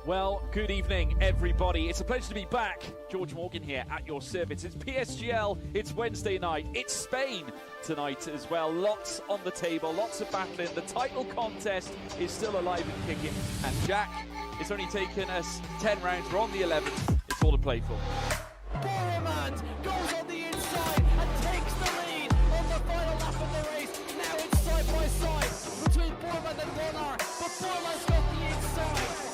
Well, good evening, everybody. It's a pleasure to be back. George Morgan here at your service. It's PSGL, it's Wednesday night, it's Spain tonight as well. Lots on the table, lots of battling. The title contest is still alive and kicking. And Jack, it's only taken us 10 rounds. We're on the 11th. It's all to play for. Bahrain goes on the inside and takes the lead on the final lap of the race. Now it's side by side between Borman and Warner, but Borman's got the inside.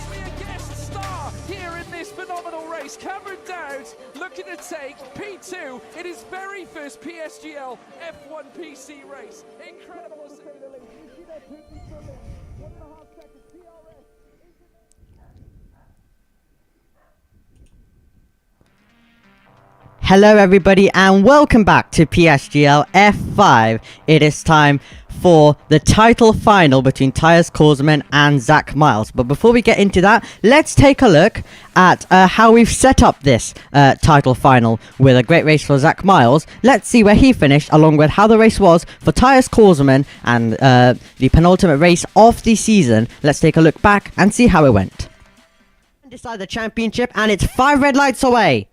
A guest star here in this phenomenal race. Cameron Dowd looking to take P2 in his very first PSGL F1 PC race. Incredible to say the least. You see that 1.5 seconds DRS. Hello everybody and welcome back to PSGL F5. It is time for the title final between Tyus Korsman and Zach Miles. But before we get into that, let's take a look at how we've set up this title final with a great race for Zach Miles. Let's see where he finished along with how the race was for Tyus Korsman and the penultimate race of the season. Let's take a look back and see how it went. Decide the championship and it's 5 red lights away.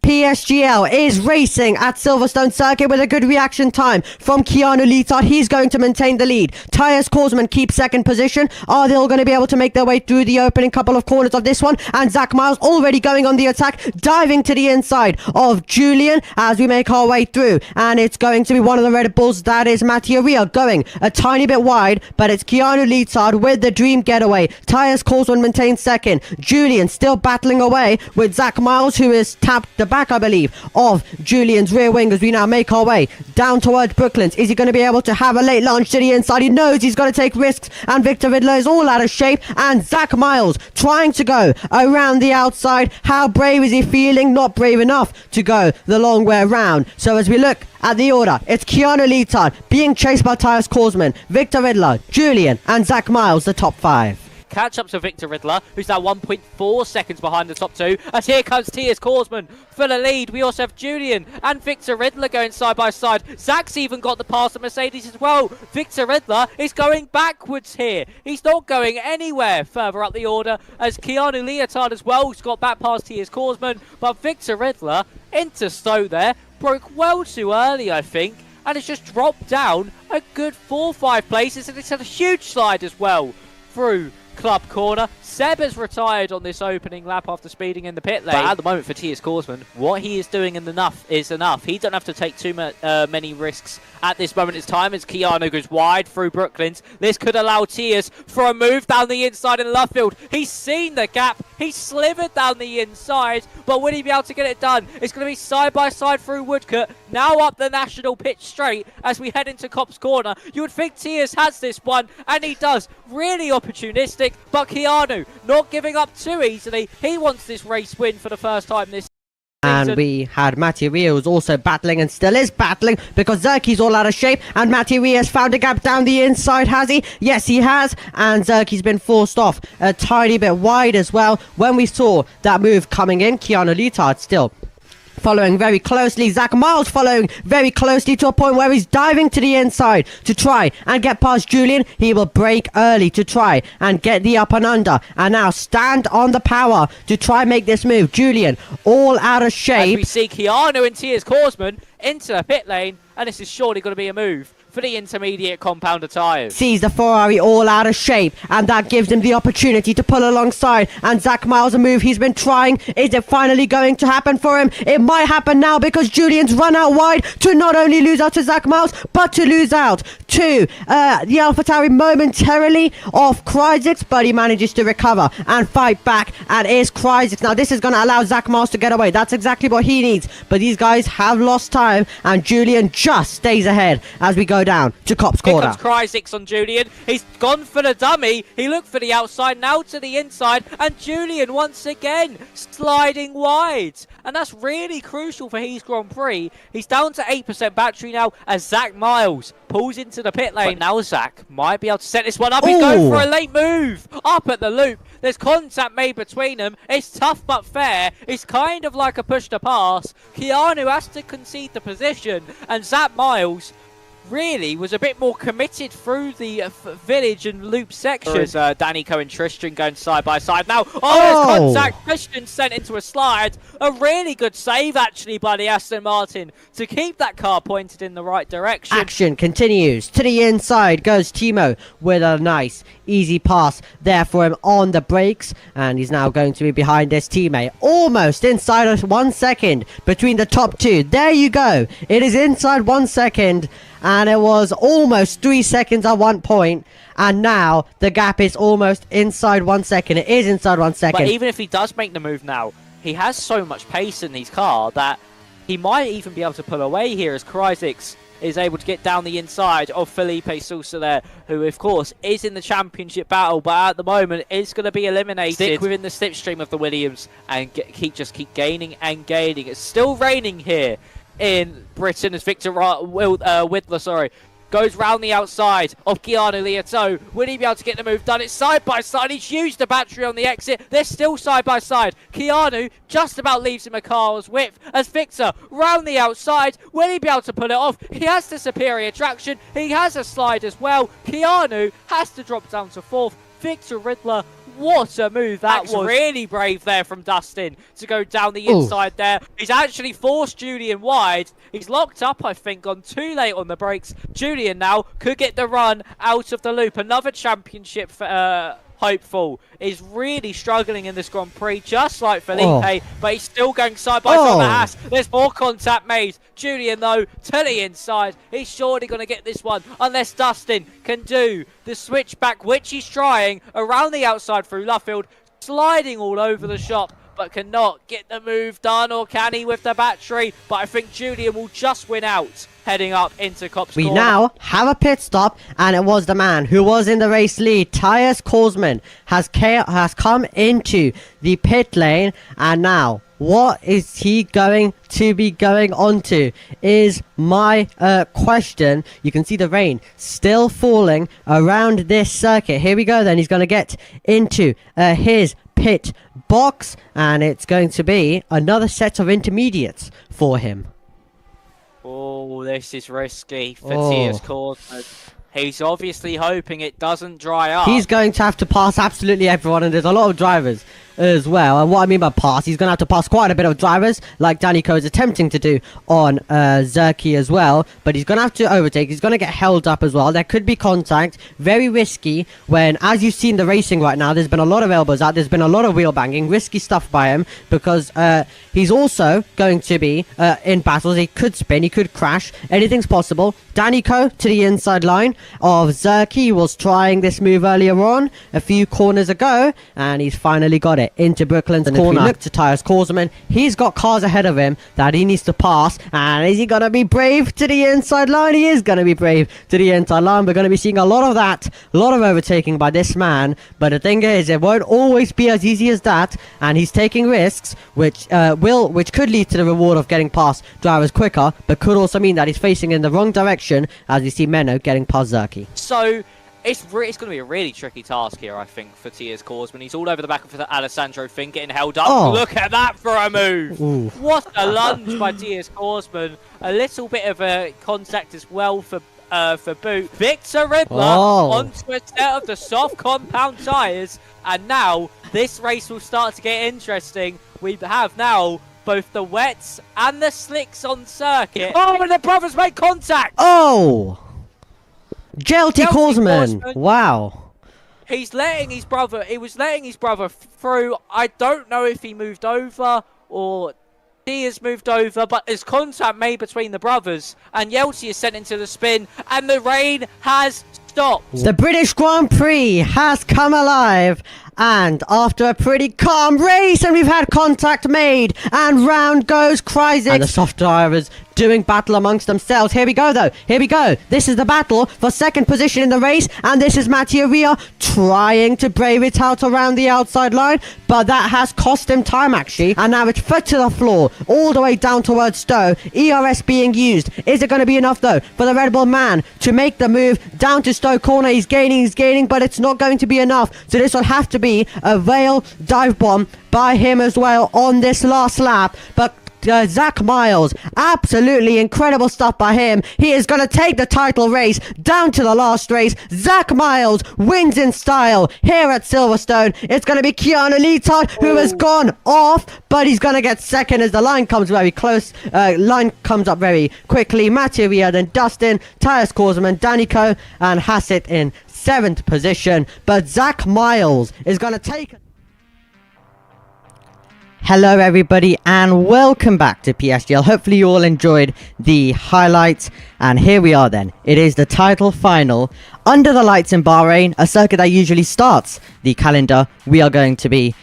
PSGL is racing at Silverstone Circuit with a good reaction time from Keanu Leetard. He's going to maintain the lead. Tyus Korsman keeps second position. Are they all going to be able to make their way through the opening couple of corners of this one? And Zach Miles already going on the attack, diving to the inside of Julian as we make our way through. And it's going to be one of the Red Bulls. That is Mattia Ria going a tiny bit wide, but it's Keanu Leetard with the dream getaway. Tyus Korsman maintains second. Julian still battling away with Zach Miles, who is tapped the back, I believe, of Julian's rear wing as we now make our way down towards Brooklands. Is he going to be able to have a late launch to the inside? He knows he's got to take risks, and Victor Vidler is all out of shape, and Zach Miles trying to go around the outside. How brave is he feeling? Not brave enough to go the long way around. So as we look at the order, it's Keanu Leetard being chased by Tyus Korsman, Victor Vidler, Julian and Zach Miles, the top 5. Catch up to Victor Riddler, who's now 1.4 seconds behind the top 2. As here comes Tyus Korsman for the lead. We also have Julian and Victor Riddler going side by side. Zach's even got the pass at Mercedes as well. Victor Riddler is going backwards here. He's not going anywhere further up the order, as Keanu Leotard as well has got back past Tyus Korsman. But Victor Riddler into Stowe there, broke well too early, I think, and it's just dropped down a good 4-5 places, and it's had a huge slide as well through Club Corner. Seb has retired on this opening lap after speeding in the pit lane. But at the moment for Tyus Korsman, what he is doing is enough. He don't have to take too many risks at this moment in time as Keanu goes wide through Brooklands. This could allow Tyus for a move down the inside in Lovefield. He's seen the gap. He slivered down the inside, but will he be able to get it done? It's going to be side by side through Woodcote. Now up the national pitch straight as we head into Copse Corner. You would think Tyus has this one, and he does. Really opportunistic, but Keanu not giving up too easily. He wants this race win for the first time this season. And we had Mattia Ria, who's also battling and still is battling because Zerki's all out of shape, and Mattia Ria has found a gap down the inside, has he? Yes, he has, and Zerki's been forced off a tiny bit wide as well. When we saw that move coming in, Keanu Leetard still following very closely. Zach Miles following very closely to a point where he's diving to the inside to try and get past Julian. He will brake early to try and get the up and under, and now stand on the power to try and make this move. Julian all out of shape. As we see Keanu and Tyus Korsman into the pit lane, and this is surely going to be a move for the intermediate compounder tyres. Sees the Ferrari all out of shape, and that gives him the opportunity to pull alongside. And Zach Miles, a move he's been trying. Is it finally going to happen for him? It might happen now because Julian's run out wide to not only lose out to Zach Miles, but to lose out to the AlphaTauri momentarily off Kryzik, but he manages to recover and fight back, and is Kryzik. Now this is going to allow Zach Miles to get away. That's exactly what he needs, but these guys have lost time, and Julian just stays ahead as we go down to Copse Corner. Here comes Kryzik on Julian. He's gone for the dummy. He looked for the outside, now to the inside, and Julian once again sliding wide. And that's really crucial for his Grand Prix. He's down to 8% battery now as Zach Miles pulls into the pit lane. But now Zach might be able to set this one up. He's going for a late move up at the loop. There's contact made between them. It's tough but fair. It's kind of like a push to pass. Keanu has to concede the position, and Zach Miles really was a bit more committed through the village and loop sections. Danny Coe and Tristan going side by side now. There's contact. Tristan sent into a slide. A really good save actually by the Aston Martin to keep that car pointed in the right direction. Action continues. To the inside goes Timo with a nice easy pass there for him on the brakes, and he's now going to be behind his teammate. Almost inside of 1 second between the top two. There you go. It is inside 1 second. And it was almost 3 seconds at one point, and now the gap is almost inside 1 second. It is inside 1 second. But even if he does make the move now, he has so much pace in his car that he might even be able to pull away here as Kryzix is able to get down the inside of Felipe Sousa there, who of course is in the championship battle, but at the moment is going to be eliminated. Stick within the slipstream of the Williams and keep gaining and gaining. It's still raining here in Britain as Victor Whittler, goes round the outside of Keanu Lieto. Will he be able to get the move done? It's side by side. He's used the battery on the exit. They're still side by side. Keanu just about leaves him a car's width as Victor round the outside. Will he be able to pull it off? He has the superior traction. He has a slide as well. Keanu has to drop down to fourth. Victor Riddler, what a move that was. Really brave there from Dustin to go down the inside there. He's actually forced Julian wide. He's locked up, I think, gone too late on the brakes. Julian now could get the run out of the loop. Another championship hopeful is really struggling in this Grand Prix, just like Felipe, but he's still going side by side with Haas. There's more contact made. Julian, though, to the inside. He's surely going to get this one, unless Dustin can do the switchback, which he's trying, around the outside through Luffield, sliding all over the shop, but cannot get the move done, or can he with the battery? But I think Julian will just win out, heading up into Copse Corner. We now have a pit stop, and it was the man who was in the race lead. Tyus Korsman has come into the pit lane, and now what is he going to be going on to is my question. You can see the rain still falling around this circuit. Here we go then. He's going to get into his pit box, and it's going to be another set of intermediates for him. Oh, this is risky for Tyus Korsman. He's obviously hoping it doesn't dry up. He's going to have to pass absolutely everyone, and there's a lot of drivers as well. And what I mean by pass, he's going to have to pass quite a bit of drivers, like Danny Coe is attempting to do on Zerky as well. But he's going to have to overtake. He's going to get held up as well. There could be contact. Very risky when, as you've seen the racing right now, there's been a lot of elbows out. There's been a lot of wheel banging. Risky stuff by him, because he's also going to be in battles. He could spin. He could crash. Anything's possible. Danny Coe to the inside line of Zerky. He was trying this move earlier on, a few corners ago, and he's finally got it into Brooklyn's corner. If we look to Tyus Korsman, he's got cars ahead of him that he needs to pass, and is he going to be brave to the inside line? He is going to be brave to the inside line. We're going to be seeing a lot of that, a lot of overtaking by this man, but the thing is, it won't always be as easy as that, and he's taking risks, which could lead to the reward of getting past drivers quicker, but could also mean that he's facing in the wrong direction, as you see Menno getting past Zerky. So it's going to be a really tricky task here, I think, for Tyus Korsman. He's all over the back of the Alessandro Finn, getting held up. Look at that for a move. What a lunge by Tyus Korsman. A little bit of a contact as well for Boot. Victor Riddler onto a set of the soft compound tyres, and now this race will start to get interesting. We have now both the wets and the slicks on circuit. And the brothers make contact. JLT Korsman. Wow. He was letting his brother through. I don't know if he moved over or he has moved over, but there's contact made between the brothers, and Yelty is sent into the spin, and the rain has stopped. The British Grand Prix has come alive, and after a pretty calm race, and we've had contact made, and round goes Kryzix, and the soft drivers doing battle amongst themselves. Here we go, though. Here we go. This is the battle for second position in the race, and this is Mattia Ria trying to brave it out around the outside line, but that has cost him time, actually, and now it's foot to the floor, all the way down towards Stowe. ERS being used. Is it going to be enough, though, for the Red Bull man to make the move down to Stowe corner? He's gaining, but it's not going to be enough, so this will have to be a Vale dive bomb by him as well on this last lap, but Zach Miles. Absolutely incredible stuff by him. He is going to take the title race down to the last race. Zach Miles wins in style here at Silverstone. It's going to be Keanu Leetard who has gone off, but he's going to get second as the line comes very close. Line comes up very quickly. Mattia Ria, then Dustin, Tyus Korsman, Danico, and Hassett in 7th position. But Zach Miles is going to take... Hello everybody and welcome back to PSGL. Hopefully you all enjoyed the highlights, and here we are then. It is the title final under the lights in Bahrain, a circuit that usually starts the calendar. We are going to be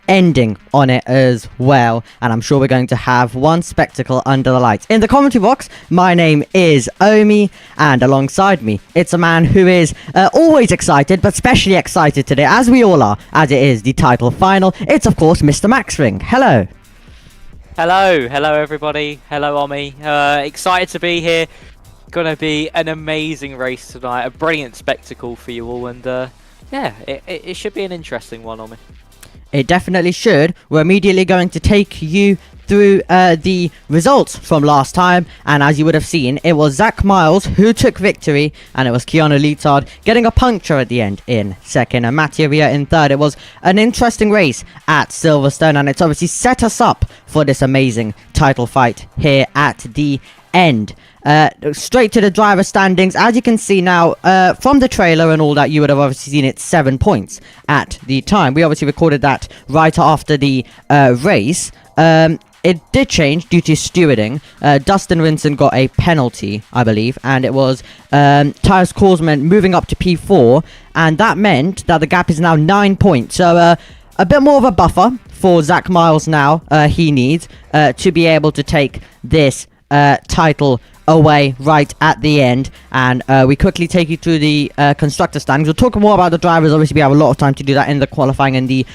ending on it as well, and I'm sure we're going to have one spectacle under the lights. In the commentary box, my name is Omi, and alongside me, it's a man who is always excited, but especially excited today, as we all are, as it is the title final. It's, of course, Mr. Max Ring. Hello. Hello everybody. Hello Omi. Excited to be here. Gonna be an amazing race tonight, a brilliant spectacle for you all, and yeah, it should be an interesting one, Omi. It definitely should. We're immediately going to take you through the results from last time, and as you would have seen, it was Zach Miles who took victory, and it was Keanu Leetard getting a puncture at the end in second, and Mattia Ria in third. It was an interesting race at Silverstone, and it's obviously set us up for this amazing title fight here at the end. Straight to the driver standings. As you can see now from the trailer and all that, you would have obviously seen it's 7 points at the time. We obviously recorded that right after the race. It did change due to stewarding. Dustin Vincent got a penalty, I believe, and it was Tyus Korsman moving up to P4, and that meant that the gap is now 9 points. So a bit more of a buffer for Zach Miles now he needs to be able to take this title away right at the end. And we quickly take you through the constructor standings. We'll talk more about the drivers. Obviously we have a lot of time to do that in the qualifying and the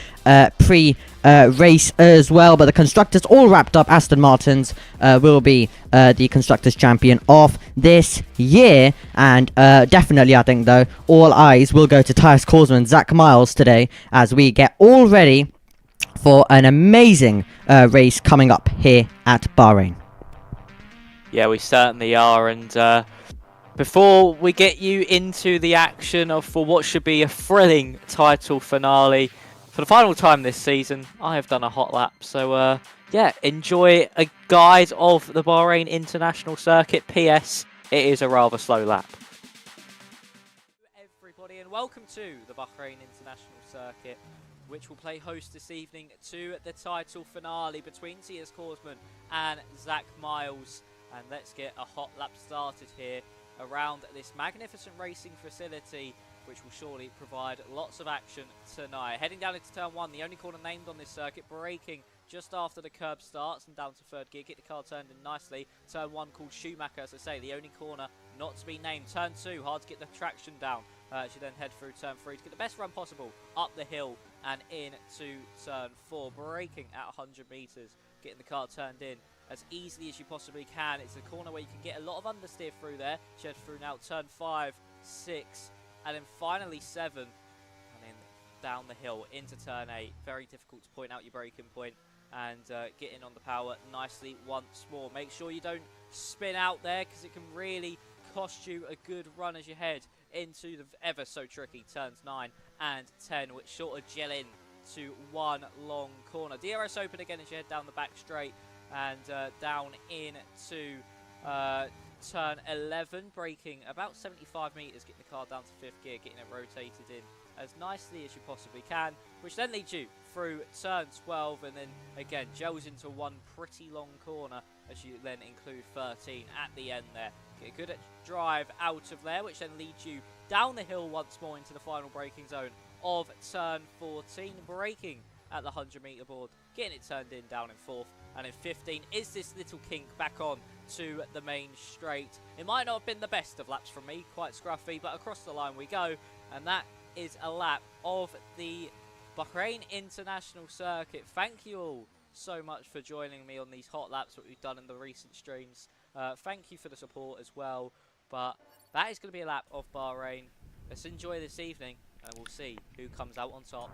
pre-race as well, but the constructors all wrapped up. Aston Martin's will be the constructors champion of this year, and definitely I think though all eyes will go to Tyus Korsman and Zach Miles today as we get all ready for an amazing race coming up here at Bahrain. Yeah, we certainly are, and before we get you into the action for what should be a thrilling title finale for the final time this season, I have done a hot lap, so yeah, enjoy a guide of the Bahrain International Circuit. PS, it is a rather slow lap. Everybody, and welcome to the Bahrain International Circuit, which will play host this evening to the title finale between Tyus Korsman and Zach Miles. And let's get a hot lap started here around this magnificent racing facility, which will surely provide lots of action tonight. Heading down into turn 1, the only corner named on this circuit, braking just after the curb starts and down to third gear. Get the car turned in nicely. Turn 1 called Schumacher, as I say, the only corner not to be named. Turn 2, hard to get the traction down. She then head through turn 3 to get the best run possible up the hill and into turn 4. Braking at 100 metres, getting the car turned in as easily as you possibly can. It's a corner where you can get a lot of understeer through there. She head through now turn 5, 6, and then finally 7, and then down the hill into turn 8. Very difficult to point out your braking point and get in on the power nicely once more. Make sure you don't spin out there, because it can really cost you a good run as you head into the ever so tricky turns 9 and 10, which sort of gel in to one long corner. DRS open again as you head down the back straight and down into turn 11, braking about 75 metres, getting the car down to 5th gear, getting it rotated in as nicely as you possibly can, which then leads you through turn 12, and then again gels into one pretty long corner as you then include 13 at the end there. Get a good drive out of there, which then leads you down the hill once more into the final braking zone of turn 14, braking at the 100 metre board, getting it turned in down in 4th, and in 15 is this little kink back on to the main straight. It might not have been the best of laps from me, quite scruffy, but across the line we go, and that is a lap of the Bahrain International Circuit. Thank you all so much for joining me on these hot laps that we've done in the recent streams. Thank you for the support as well, but that is going to be a lap of Bahrain. Let's enjoy this evening, and we'll see who comes out on top.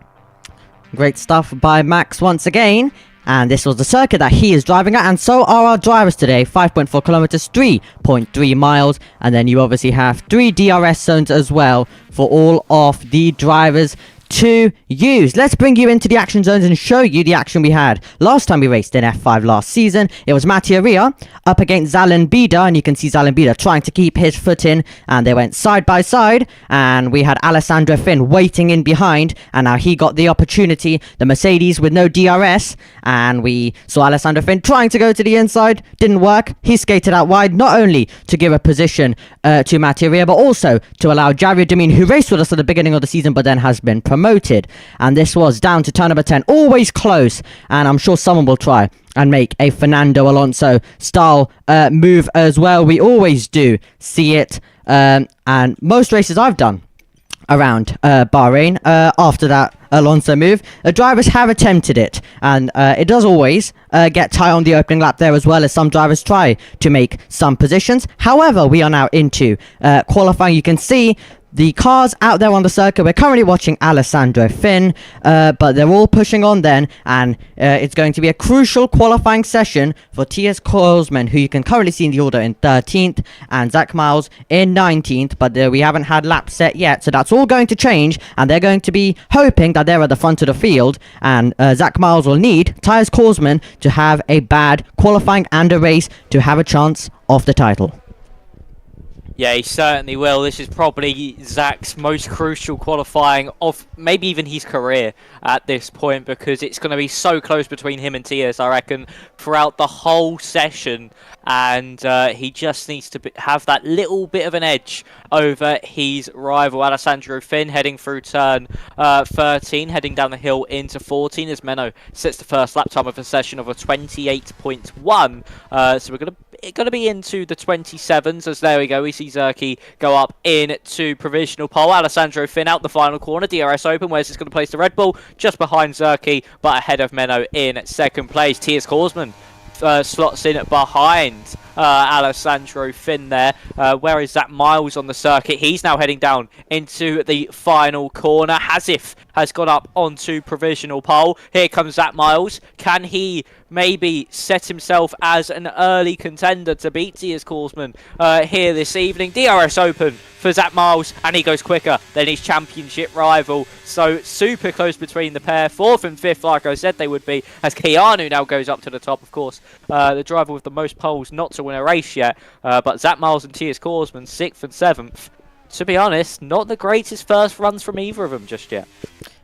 Great stuff by Max once again. And this was the circuit that he is driving at, and so are our drivers today. 5.4 kilometers, 3.3 miles, and then you obviously have 3 DRS zones as well for all of the drivers to use. Let's bring you into the action zones and show you the action we had last time we raced in F5 last season. It was Mattia Ria up against Zalen Bida, and you can see Zalen Bida trying to keep his foot in, and they went side by side, and we had Alessandro Finn waiting in behind, and now he got the opportunity, the Mercedes with no DRS, and we saw Alessandro Finn trying to go to the inside, didn't work. He skated out wide, not only to give a position to Mattia Ria, but also to allow Javier Demin, who raced with us at the beginning of the season but then has been promoted. And this was down to turn number 10, always close, and I'm sure someone will try and make a Fernando Alonso style move as well. We always do see it, and most races I've done around Bahrain after that Alonso move, drivers have attempted it, and it does always get tight on the opening lap there, as well as some drivers try to make some positions. However, we are now into qualifying. You can see the cars out there on the circuit. We're currently watching Alessandro Finn, but they're all pushing on then, and it's going to be a crucial qualifying session for T.S. Korsman, who you can currently see in the order in 13th, and Zach Miles in 19th, but we haven't had laps set yet, so that's all going to change, and they're going to be hoping that they're at the front of the field, and Zach Miles will need T.S. Korsman to have a bad qualifying and a race to have a chance of the title. Yeah, he certainly will. This is probably Zach's most crucial qualifying of maybe even his career at this point, because it's going to be so close between him and Tias, I reckon, throughout the whole session. And he just needs to have that little bit of an edge over his rival, Alessandro Finn, heading through turn 13, heading down the hill into 14, as Menno sets the first lap time of a session of a 28.1. So we're going to be into the 27s, as there we go. We see Zerky go up into provisional pole. Alessandro Finn out the final corner. DRS open. Where's this going to place the Red Bull? Just behind Zerky, but ahead of Menno in second place. T.S. Korsman slots in behind Alessandro Finn there. Where is Zach Miles on the circuit? He's now heading down into the final corner. Hasif has got up onto provisional pole. Here comes Zach Miles. Can he maybe set himself as an early contender to beat T.S. Korsman here this evening? DRS open for Zach Miles, and he goes quicker than his championship rival. So super close between the pair. 4th and 5th, like I said they would be, as Keanu now goes up to the top, of course. The driver with the most poles not to win a race yet, but Zach Miles and T.S. Korsman 6th and 7th. To be honest, not the greatest first runs from either of them just yet.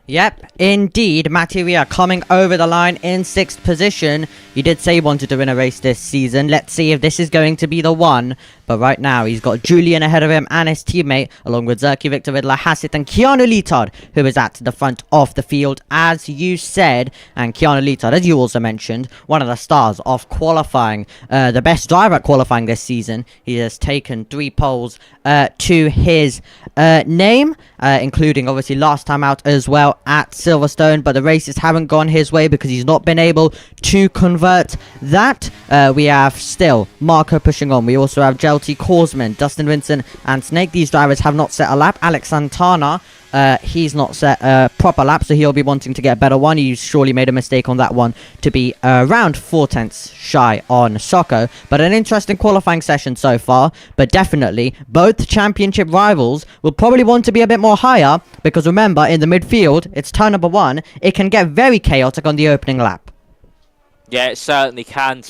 Yep, indeed. Mattia Ria coming over the line in 6th position. You did say he wanted to win a race this season. Let's see if this is going to be the one. But right now, he's got Julian ahead of him and his teammate, along with Zerky, Victor Ridler, Hassett, and Keanu Littard, who is at the front of the field, as you said. And Keanu Littard, as you also mentioned, one of the stars of qualifying, the best driver at qualifying this season. He has taken 3 poles to his name, including obviously last time out as well at Silverstone, but the races haven't gone his way because he's not been able to convert that. We have still Marco pushing on. We also have Jelty, Korsman, Dustin Vincent, and Snake. These drivers have not set a lap. Alex Santana, he's not set a proper lap, so he'll be wanting to get a better one. He surely made a mistake on that one to be around 4/10 shy on Socko. But an interesting qualifying session so far. But definitely, both championship rivals will probably want to be a bit more higher, because remember, in the midfield, it's turn number 1. It can get very chaotic on the opening lap. Yeah, it certainly can.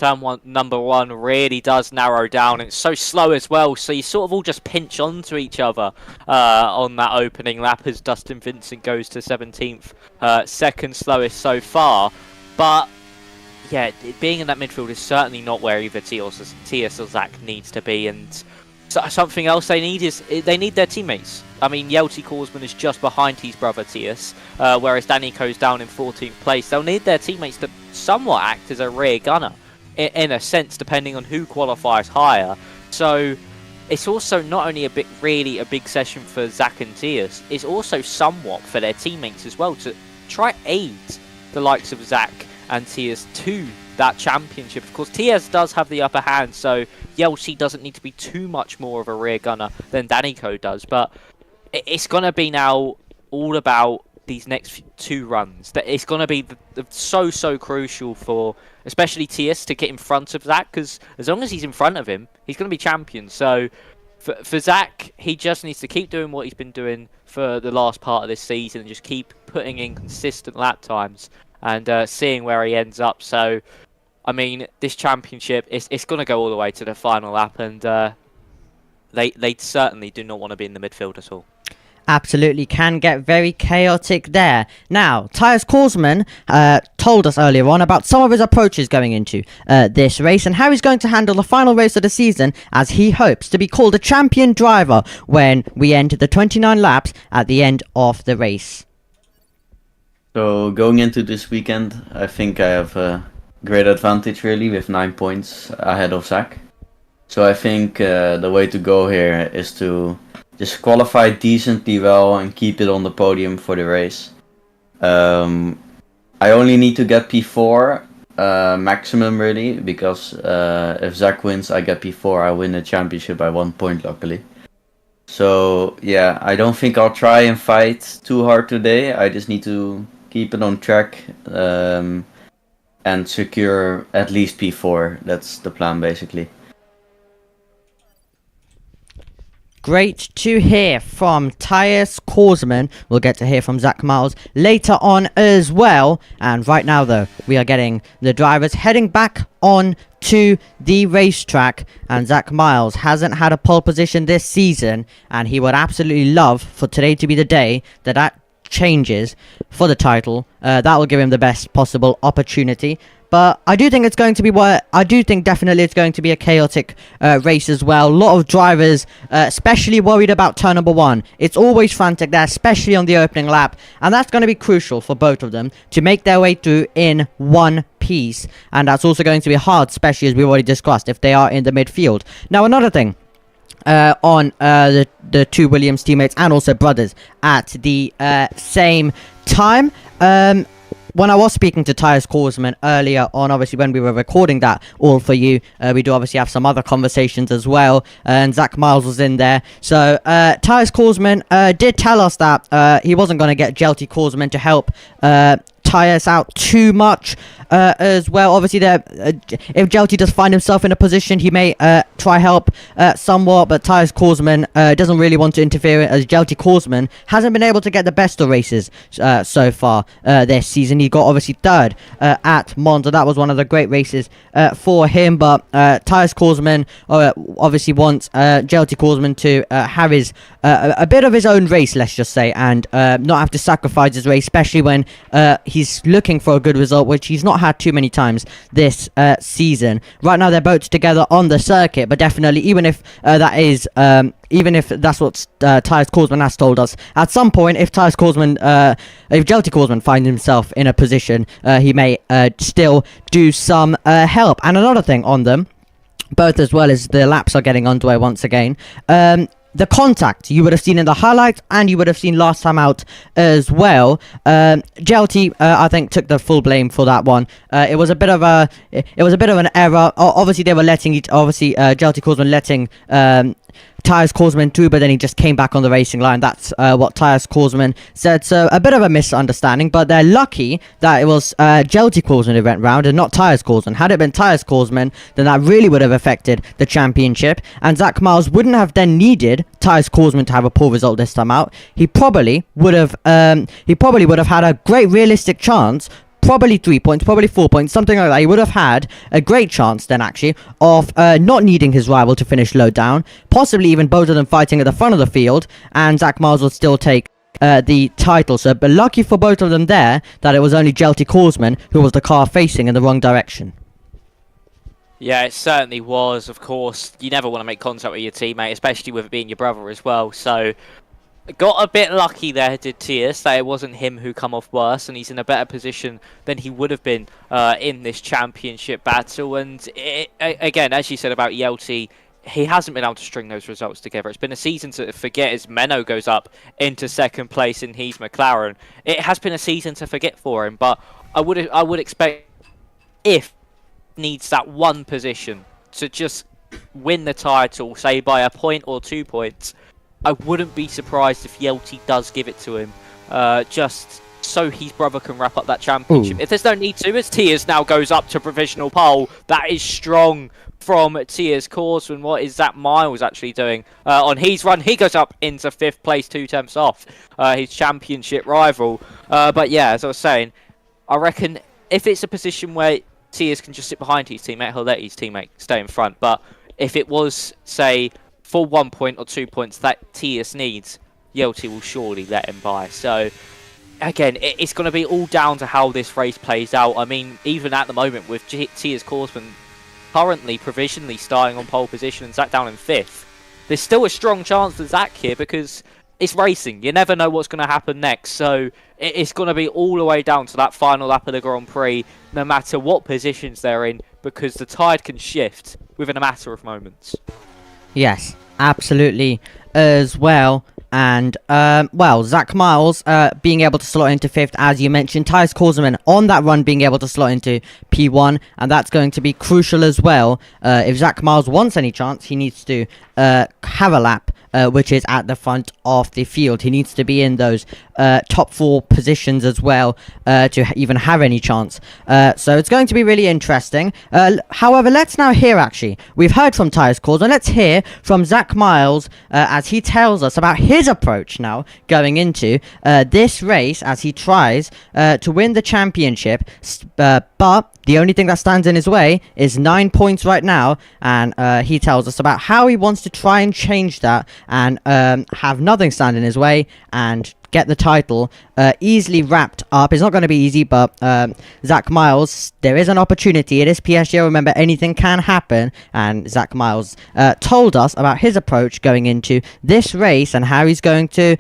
Number 1 really does narrow down. It's so slow as well, so you sort of all just pinch onto each other on that opening lap, as Dustin Vincent goes to 17th, second slowest so far. But yeah, being in that midfield is certainly not where either Tias or Zach needs to be. And something else they need is they need their teammates. I mean, Jelty Korsman is just behind his brother Tias, whereas Daniko's down in 14th place. They'll need their teammates to somewhat act as a rear gunner, in a sense, depending on who qualifies higher. So it's also not only really a big session for Zach and Tias, it's also somewhat for their teammates as well, to try aid the likes of Zach and Tias to that championship. Of course, Tias does have the upper hand, so Jelty doesn't need to be too much more of a rear gunner than Daniko does, but it's going to be now all about these next 2 runs, that it's going to be so crucial for especially Tias to get in front of Zach, because as long as he's in front of him, he's going to be champion. So for Zach, he just needs to keep doing what he's been doing for the last part of this season and just keep putting in consistent lap times and seeing where he ends up. So, I mean, this championship, it's going to go all the way to the final lap, and they certainly do not want to be in the midfield at all. Absolutely can get very chaotic there. Now, Tyus Korsman told us earlier on about some of his approaches going into this race and how he's going to handle the final race of the season, as he hopes to be called a champion driver when we enter the 29 laps at the end of the race. So going into this weekend, I think I have a great advantage really with 9 points ahead of Zach. So I think the way to go here is to just qualify decently well and keep it on the podium for the race. I only need to get P4 maximum really, because if Zach wins, I get P4, I win the championship by 1 point luckily. So yeah, I don't think I'll try and fight too hard today. I just need to keep it on track and secure at least P4. That's the plan basically. Great to hear from Tyus Korsman. We'll get to hear from Zach Miles later on as well. And right now, though, we are getting the drivers heading back on to the racetrack. And Zach Miles hasn't had a pole position this season, and he would absolutely love for today to be the day that changes for the title. That will give him the best possible opportunity. But I do think it's going to be definitely it's going to be a chaotic race as well. A lot of drivers, especially worried about turn number 1. It's always frantic there, especially on the opening lap. And that's going to be crucial for both of them to make their way through in one piece. And that's also going to be hard, especially as we've already discussed, if they are in the midfield. Now, another thing. On the 2 Williams teammates and also brothers at the same time. When I was speaking to Tyus Korsman earlier on, obviously when we were recording that all for you, we do obviously have some other conversations as well, and Zach Miles was in there. So Tyus Korsman did tell us that he wasn't going to get Jelty Korsman to help Tyus out too much as well. Obviously, if Jelty does find himself in a position, he may try help somewhat, but Tyus Korsman doesn't really want to interfere, as Jelty Korsman hasn't been able to get the best of races so far this season. He got obviously 3rd at Monza. That was one of the great races for him, but Tyus Korsman obviously wants Jelty Korsman to have his a bit of his own race, let's just say, and not have to sacrifice his race, especially when he's looking for a good result, which he's not had too many times this season. Right now they're both together on the circuit, but definitely even if even if that's what Tyus Korsman has told us, at some point, if Jelty Korsman finds himself in a position, he may still do some help. And another thing on them, both as well as the laps are getting underway once again, the contact you would have seen in the highlights, and you would have seen last time out as well. Jelty, I think, took the full blame for that one. It was a bit of an error. Obviously, they were Jelty Korsman letting Tyus Korsman too, but then he just came back on the racing line. That's what Tyus Korsman said. So a bit of a misunderstanding, but they're lucky that it was Jelty Korsman who went round and not Tyus Korsman. Had it been Tyus Korsman, then that really would have affected the championship, and Zach Miles wouldn't have then needed Tyus Korsman to have a poor result this time out. He probably would have had a great realistic chance. Probably 3 points, probably 4 points, something like that. He would have had a great chance then, actually, of not needing his rival to finish low down. Possibly even both of them fighting at the front of the field, and Zach Miles would still take the title. So, but lucky for both of them there that it was only Jelty Korsman who was the car facing in the wrong direction. Yeah, it certainly was. Of course, you never want to make contact with your teammate, especially with it being your brother as well. So, got a bit lucky there, did Tias, that it wasn't him who come off worse, and he's in a better position than he would have been in this championship battle. And again, as you said about Jelty, he hasn't been able to string those results together. It's been a season to forget as Menno goes up into 2nd place in his McLaren. It has been a season to forget for him, but I would expect, if needs that one position to just win the title, say by a point or 2 points, I wouldn't be surprised if Jelty does give it to him just so his brother can wrap up that championship. Ooh. If there's no need to, as Tiers now goes up to provisional pole, that is strong from Tiers Korsman. What is Zach Miles actually doing on his run? He goes up into 5th place, 2 tenths off his championship rival. But yeah, as I was saying, I reckon if it's a position where Tiers can just sit behind his teammate, he'll let his teammate stay in front. But if it was, say, for 1 point or 2 points that Tiers needs, Yelty will surely let him by. So again, it's going to be all down to how this race plays out. I mean, even at the moment with Tiers Korsman currently provisionally starting on pole position and Zach down in 5th, there's still a strong chance for Zach here because it's racing. You never know what's going to happen next. So it's going to be all the way down to that final lap of the Grand Prix, no matter what positions they're in, because the tide can shift within a matter of moments. Yes, absolutely as well. And, well, Zach Miles being able to slot into 5th, as you mentioned. Tyus Korsman on that run being able to slot into P1, and that's going to be crucial as well. If Zach Miles wants any chance, he needs to have a lap, which is at the front of the field. He needs to be in those top 4 positions as well to even have any chance. So it's going to be really interesting. However, let's now hear, actually, we've heard from Tyus Korsman. Let's hear from Zach Miles as he tells us about his approach now going into this race as he tries to win the championship. But the only thing that stands in his way is 9 points right now, and he tells us about how he wants to try and change that and have nothing stand in his way and get the title easily wrapped up. It's not going to be easy, but Zach Miles, there is an opportunity. It is PSG. Remember, anything can happen, and Zach Miles told us about his approach going into this race and how he's going to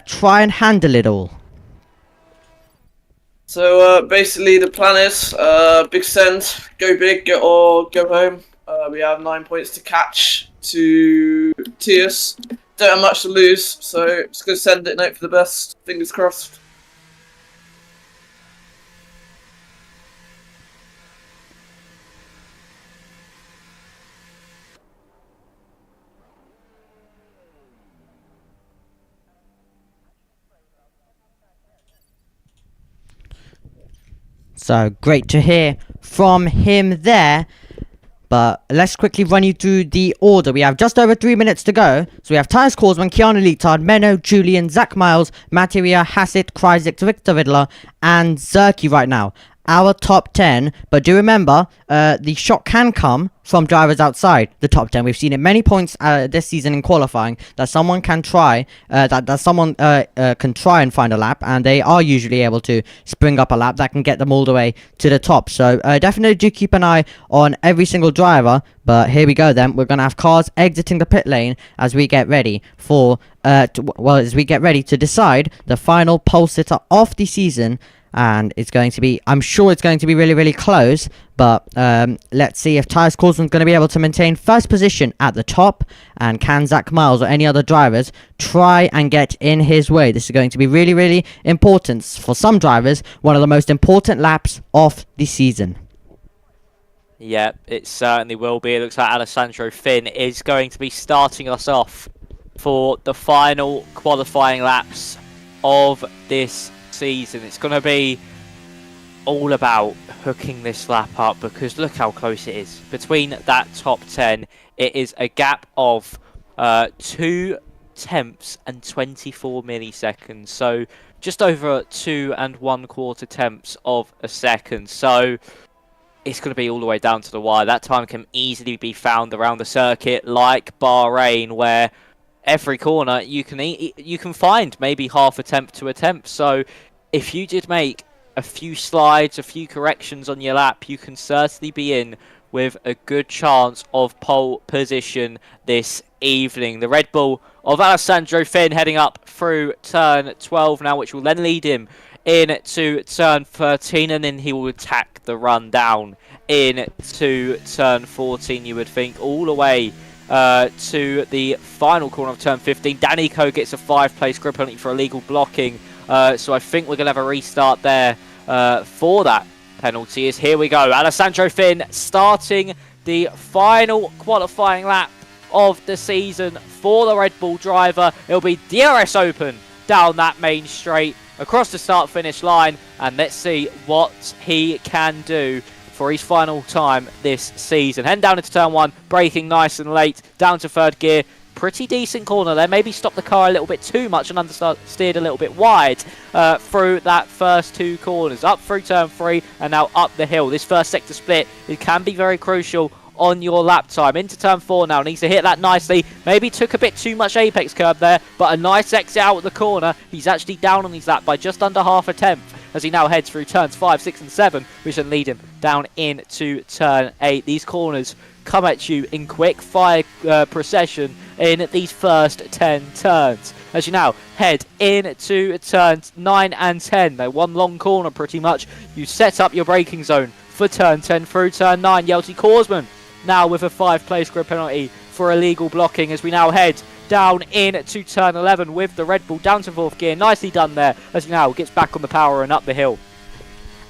try and handle it all. So basically the plan is big send, go big or go home. We have 9 points to catch to Tiers. Don't have much to lose, so just going to send it and hope for the best. Fingers crossed. So great to hear from him there. But let's quickly run you through the order. We have just over 3 minutes to go. So we have Tyus Korsman, Keanu Leetard, Menno, Julian, Zach Miles, Materia, Hassett, Kryzik, Victor Vidler, and Zerky right now. Our top 10, but do remember, the shot can come from drivers outside the top 10. We've seen it many points this season in qualifying that someone can try, can try and find a lap, and they are usually able to spring up a lap that can get them all the way to the top. So definitely do keep an eye on every single driver. But here we go then. We're gonna have cars exiting the pit lane as we get ready for as we get ready to decide the final pole sitter of the season. And it's going to be, I'm sure it's going to be really, really close. But let's see if Tyus Korsman's going to be able to maintain first position at the top. And can Zach Miles or any other drivers try and get in his way? This is going to be really, really important. For some drivers, one of the most important laps of the season. Yeah, it certainly will be. It looks like Alessandro Finn is going to be starting us off for the final qualifying laps of this season. It's going to be all about hooking this lap up because look how close it is. Between that top 10, it is a gap of 2 tenths and 24 milliseconds. So just over 2 1/4 tenths of a second. So it's going to be all the way down to the wire. That time can easily be found around the circuit like Bahrain, where every corner you can find maybe half a tenth to a tenth. So if you did make a few slides, a few corrections on your lap, you can certainly be in with a good chance of pole position this evening. The Red Bull of Alessandro Finn heading up through turn 12 now, which will then lead him into turn 13, and then he will attack the run down into turn 14, you would think, all the way to the final corner of turn 15. Danny Coe gets a 5-place grid penalty for illegal blocking. So I think we're going to have a restart there for that penalty. Is here we go. Alessandro Finn starting the final qualifying lap of the season for the Red Bull driver. It'll be DRS Open down that main straight. across the start-finish line, and let's see what he can do for his final time this season. Heading down into turn 1, braking nice and late, down to 3rd gear. Pretty decent corner there. Maybe stopped the car a little bit too much and steered a little bit wide through that first 2 corners. Up through turn 3 and now up the hill. This first sector split, it can be very crucial on your lap time. Into turn 4 now, needs to hit that nicely. Maybe took a bit too much apex curb there, but a nice exit out of the corner. He's actually down on his lap by just under half a tenth as he now heads through turns 5, 6 and 7, which then lead him down into turn 8. These corners come at you in quick fire procession in these first 10 turns. As you now head into turns 9 and 10, they're one long corner pretty much. You set up your braking zone for turn 10 through turn 9. Yelty Korsman now with a 5-place grid penalty for illegal blocking as we now head down into turn 11 with the Red Bull down to 4th gear. Nicely done there as he now gets back on the power and up the hill.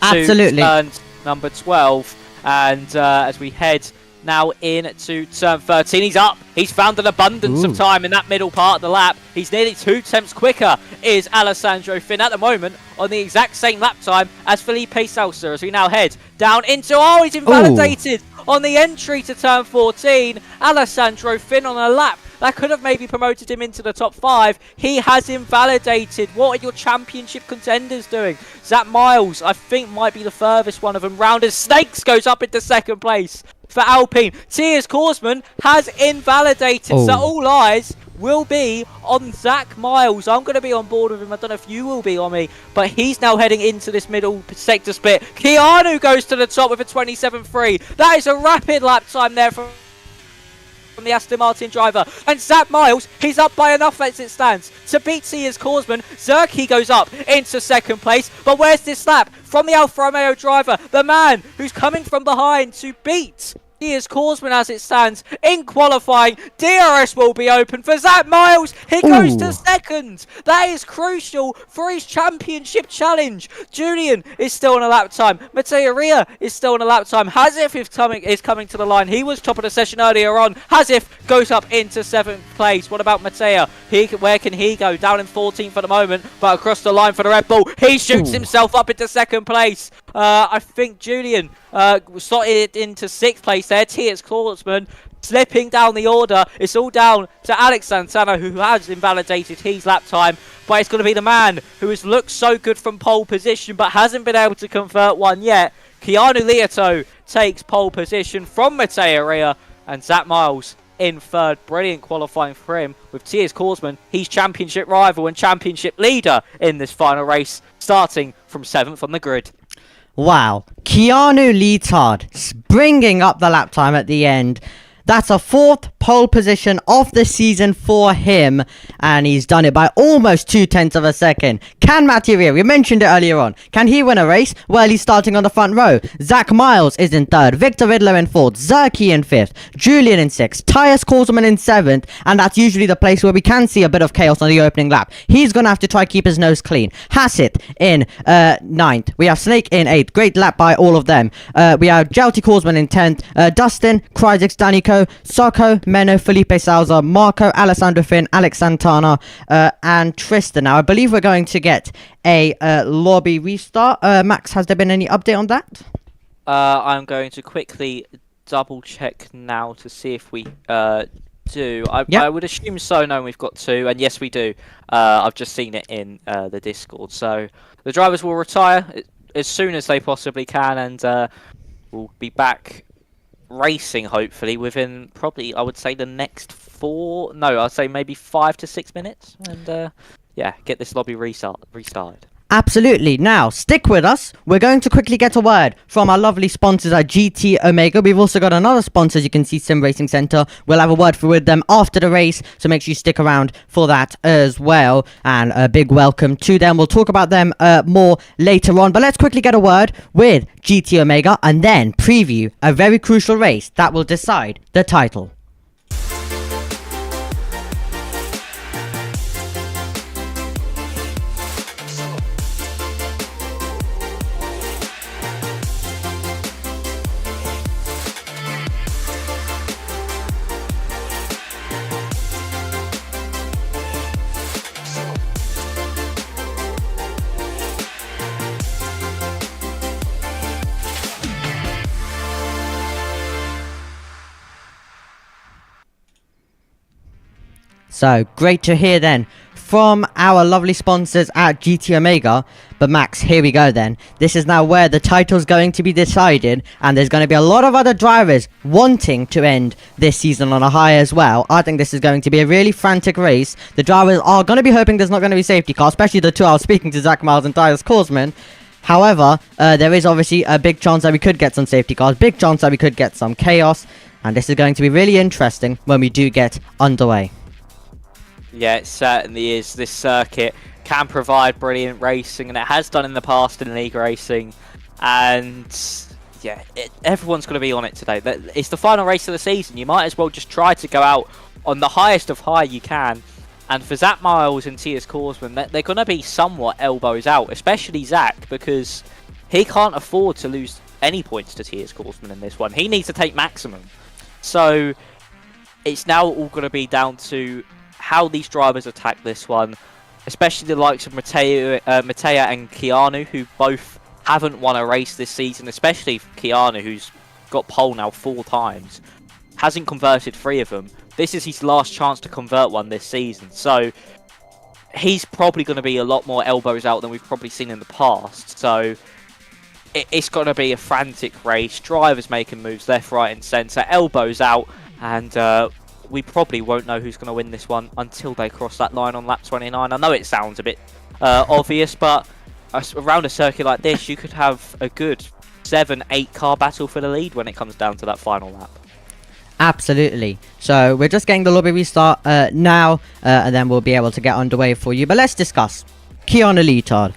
Absolutely. To turn number 12, and as we head now into turn 13, he's up. He's found an abundance of time in that middle part of the lap. He's nearly 2 tenths quicker, is Alessandro Finn at the moment on the exact same lap time as Felipe Salsa as we now head down into... Oh, he's invalidated on the entry to turn 14. Alessandro Finn on a lap that could have maybe promoted him into the top 5. He has invalidated. What are your championship contenders doing? Zach Miles, I think, might be the furthest one of them round as Snakes goes up into 2nd place for Alpine. Tiers Korsman has invalidated. So all eyes will be on Zach Miles. I'm going to be on board with him. I don't know if you will be on me, but he's now heading into this middle sector split. Keanu goes to the top with a 27.3. That is a rapid lap time there from the Aston Martin driver. And Zach Miles, he's up by enough as it stands to beat Tiers Korsman. Zerky goes up into 2nd place. But where's this lap from the Alfa Romeo driver? The man who's coming from behind to beat Tiers Korsman as it stands in qualifying. DRS will be open for Zach Miles. He goes to 2nd. That is crucial for his championship challenge. Julian is still on a lap time. Mateo Ria is still on a lap time. Hazif is coming to the line. He was top of the session earlier on. Hazif goes up into 7th place. What about Mateo? Where can he go? Down in 14th at the moment, but across the line for the Red Bull. He shoots himself up into 2nd place. I think Julian slotted into 6th place there. Tiers Korsman slipping down the order. It's all down to Alex Santana, who has invalidated his lap time. But it's going to be the man who has looked so good from pole position but hasn't been able to convert one yet. Keanu Lieto takes pole position from Mateo Ria, and Zach Miles in 3rd. Brilliant qualifying for him with Tiers Korsman. He's championship rival and championship leader in this final race, starting from 7th on the grid. Wow, Keanu Leetard bringing up the lap time at the end. That's a 4th pole position of the season for him, and he's done it by almost 0.2 of a second. Can Matty Ria, we mentioned it earlier on, can he win a race? Well, he's starting on the front row. Zach Miles is in 3rd, Victor Riddler in 4th, Zerky in 5th, Julian in 6th, Tyus Korsman in 7th, and that's usually the place where we can see a bit of chaos on the opening lap. He's going to have to try keep his nose clean. Hassett in 9th, we have Snake in 8th, great lap by all of them. We have Jouty Korsman in 10th, Dustin, Kryzik, Daniko, Soko, Meno, Felipe Salza, Marco, Alessandro Finn, Alex Santana, and Tristan. Now, I believe we're going to get a lobby restart. Max, has there been any update on that? I'm going to quickly double check now to see if we do. I would assume so, knowing we've got 2, and yes, we do. I've just seen it in the Discord. So the drivers will retire as soon as they possibly can, and we'll be back racing hopefully within probably, I would say, the next I'd say maybe 5 to 6 minutes, and yeah, get this lobby restarted. Absolutely. Now, stick with us. We're going to quickly get a word from our lovely sponsors at GT Omega. We've also got another sponsor, as you can see, Sim Racing Center. We'll have a word with them after the race, so make sure you stick around for that as well. And a big welcome to them. We'll talk about them more later on. But let's quickly get a word with GT Omega and then preview a very crucial race that will decide the title. So, great to hear then from our lovely sponsors at GT Omega. But Max, here we go then. This is now where the title's going to be decided, and there's going to be a lot of other drivers wanting to end this season on a high as well. I think this is going to be a really frantic race. The drivers are going to be hoping there's not going to be safety car, especially the two I was speaking to, Zach Miles and Tyus Korsman. However, there is obviously a big chance that we could get some safety cars, big chance that we could get some chaos, and this is going to be really interesting when we do get underway. Yeah, it certainly is. This circuit can provide brilliant racing, and it has done in the past in league racing. And yeah, everyone's going to be on it today. It's the final race of the season. You might as well just try to go out on the highest of high you can. And for Zach Miles and Tyus Korsman, they're going to be somewhat elbows out, especially Zach, because he can't afford to lose any points to Tyus Korsman in this one. He needs to take maximum. So it's now all going to be down to how these drivers attack this one, especially the likes of Mattea and Keanu, who both haven't won a race this season, especially Keanu, who's got pole now 4 times, hasn't converted 3 of them. This is his last chance to convert one this season, so he's probably going to be a lot more elbows out than we've probably seen in the past. So it's going to be a frantic race, drivers making moves left, right and centre, elbows out, and we probably won't know who's going to win this one until they cross that line on lap 29. I know it sounds a bit obvious, but around a circuit like this, you could have a good 7-8 car battle for the lead when it comes down to that final lap. Absolutely. So we're just getting the lobby restart now, and then we'll be able to get underway for you. But let's discuss Keanu Leotard.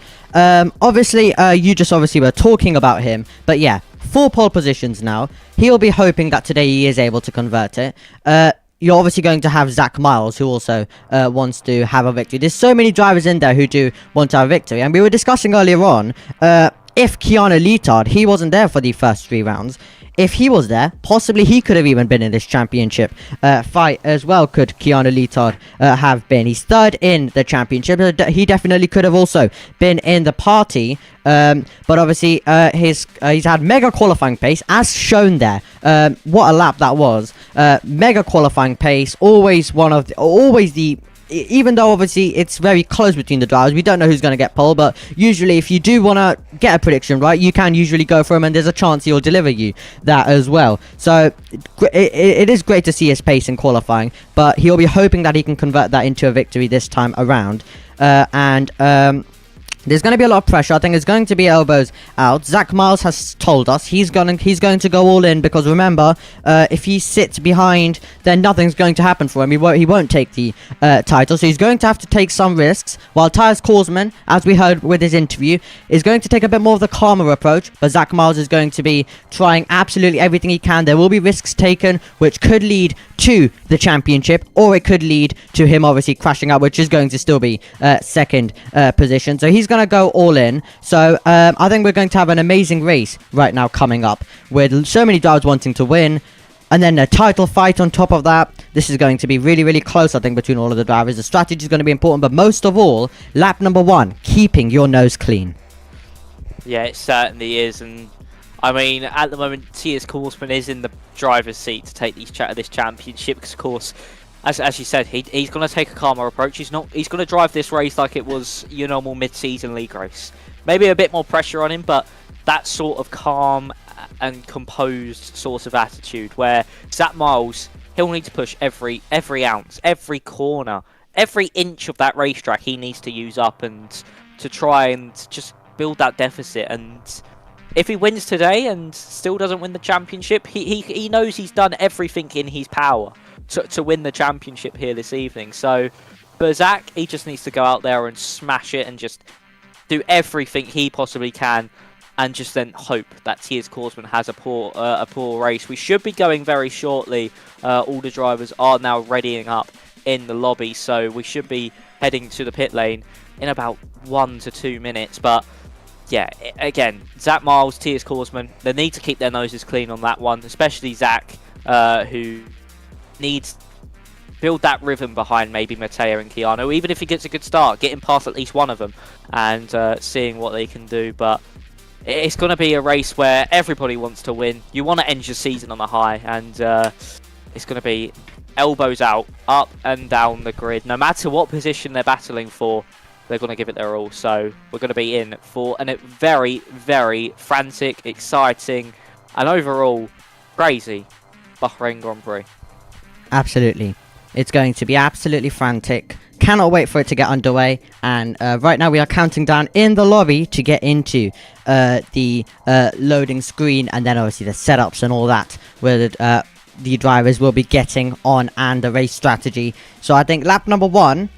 Obviously, you just obviously were talking about him, but yeah, 4 pole positions now. He'll be hoping that today he is able to convert it. You're obviously going to have Zach Miles, who also wants to have a victory. There's so many drivers in there who do want to have a victory. And we were discussing earlier on, if Keanu Leotard, he wasn't there for the first 3 rounds. If he was there, possibly he could have even been in this championship fight as well, could Keanu Leotard have been. He's 3rd in the championship. He definitely could have also been in the party. But obviously, he's had mega qualifying pace, as shown there. What a lap that was. Mega qualifying pace, always the... Even though obviously it's very close between the drivers, we don't know who's going to get pole, but usually if you do want to get a prediction right, you can usually go for him, and there's a chance he'll deliver you that as well. So it is great to see his pace in qualifying, but he'll be hoping that he can convert that into a victory this time around. There's going to be a lot of pressure. I think it's going to be elbows out. Zach Miles has told us he's going to go all in, because remember, if he sits behind, then nothing's going to happen for him. He won't take the title, so he's going to have to take some risks. While Tyus Korsman, as we heard with his interview, is going to take a bit more of the calmer approach, but Zach Miles is going to be trying absolutely everything he can. There will be risks taken, which could lead to the championship, or it could lead to him obviously crashing out, which is going to still be 2nd position. So he's going to go all in. So I think we're going to have an amazing race right now coming up, with so many drivers wanting to win, and then a title fight on top of that. This is going to be really, really close, I think, between all of the drivers. The strategy is going to be important, but most of all, lap number 1, keeping your nose clean. Yeah, it certainly is, and I mean, at the moment, Tyus Korsman is in the driver's seat to take this championship, because of course, as you said, he's going to take a calmer approach. He's going to drive this race like it was your normal mid-season league race. Maybe a bit more pressure on him, but that sort of calm and composed sort of attitude, where Zach Miles, he'll need to push every ounce, every corner, every inch of that racetrack he needs to use up, and to try and just build that deficit. And if he wins today and still doesn't win the championship, he knows he's done everything in his power to win the championship here this evening. So, but Zach, he just needs to go out there and smash it and just do everything he possibly can, and just then hope that Tyus Korsman has a poor race. We should be going very shortly. All the drivers are now readying up in the lobby, so we should be heading to the pit lane in about 1 to 2 minutes. But yeah, again, Zach Miles, Tyus Korsman, they need to keep their noses clean on that one, especially Zach, who needs build that rhythm behind maybe Mattea and Keanu. Even if he gets a good start, getting past at least one of them and seeing what they can do. But it's going to be a race where everybody wants to win. You want to end your season on a high, and it's going to be elbows out, up and down the grid. No matter what position they're battling for, they're going to give it their all. So we're going to be in for a very, very frantic, exciting, and overall crazy Bahrain Grand Prix. Absolutely. It's going to be absolutely frantic. Cannot wait for it to get underway. And right now we are counting down in the lobby to get into the loading screen, and then obviously the setups and all that, where the drivers will be getting on, and the race strategy. So I think lap number 1,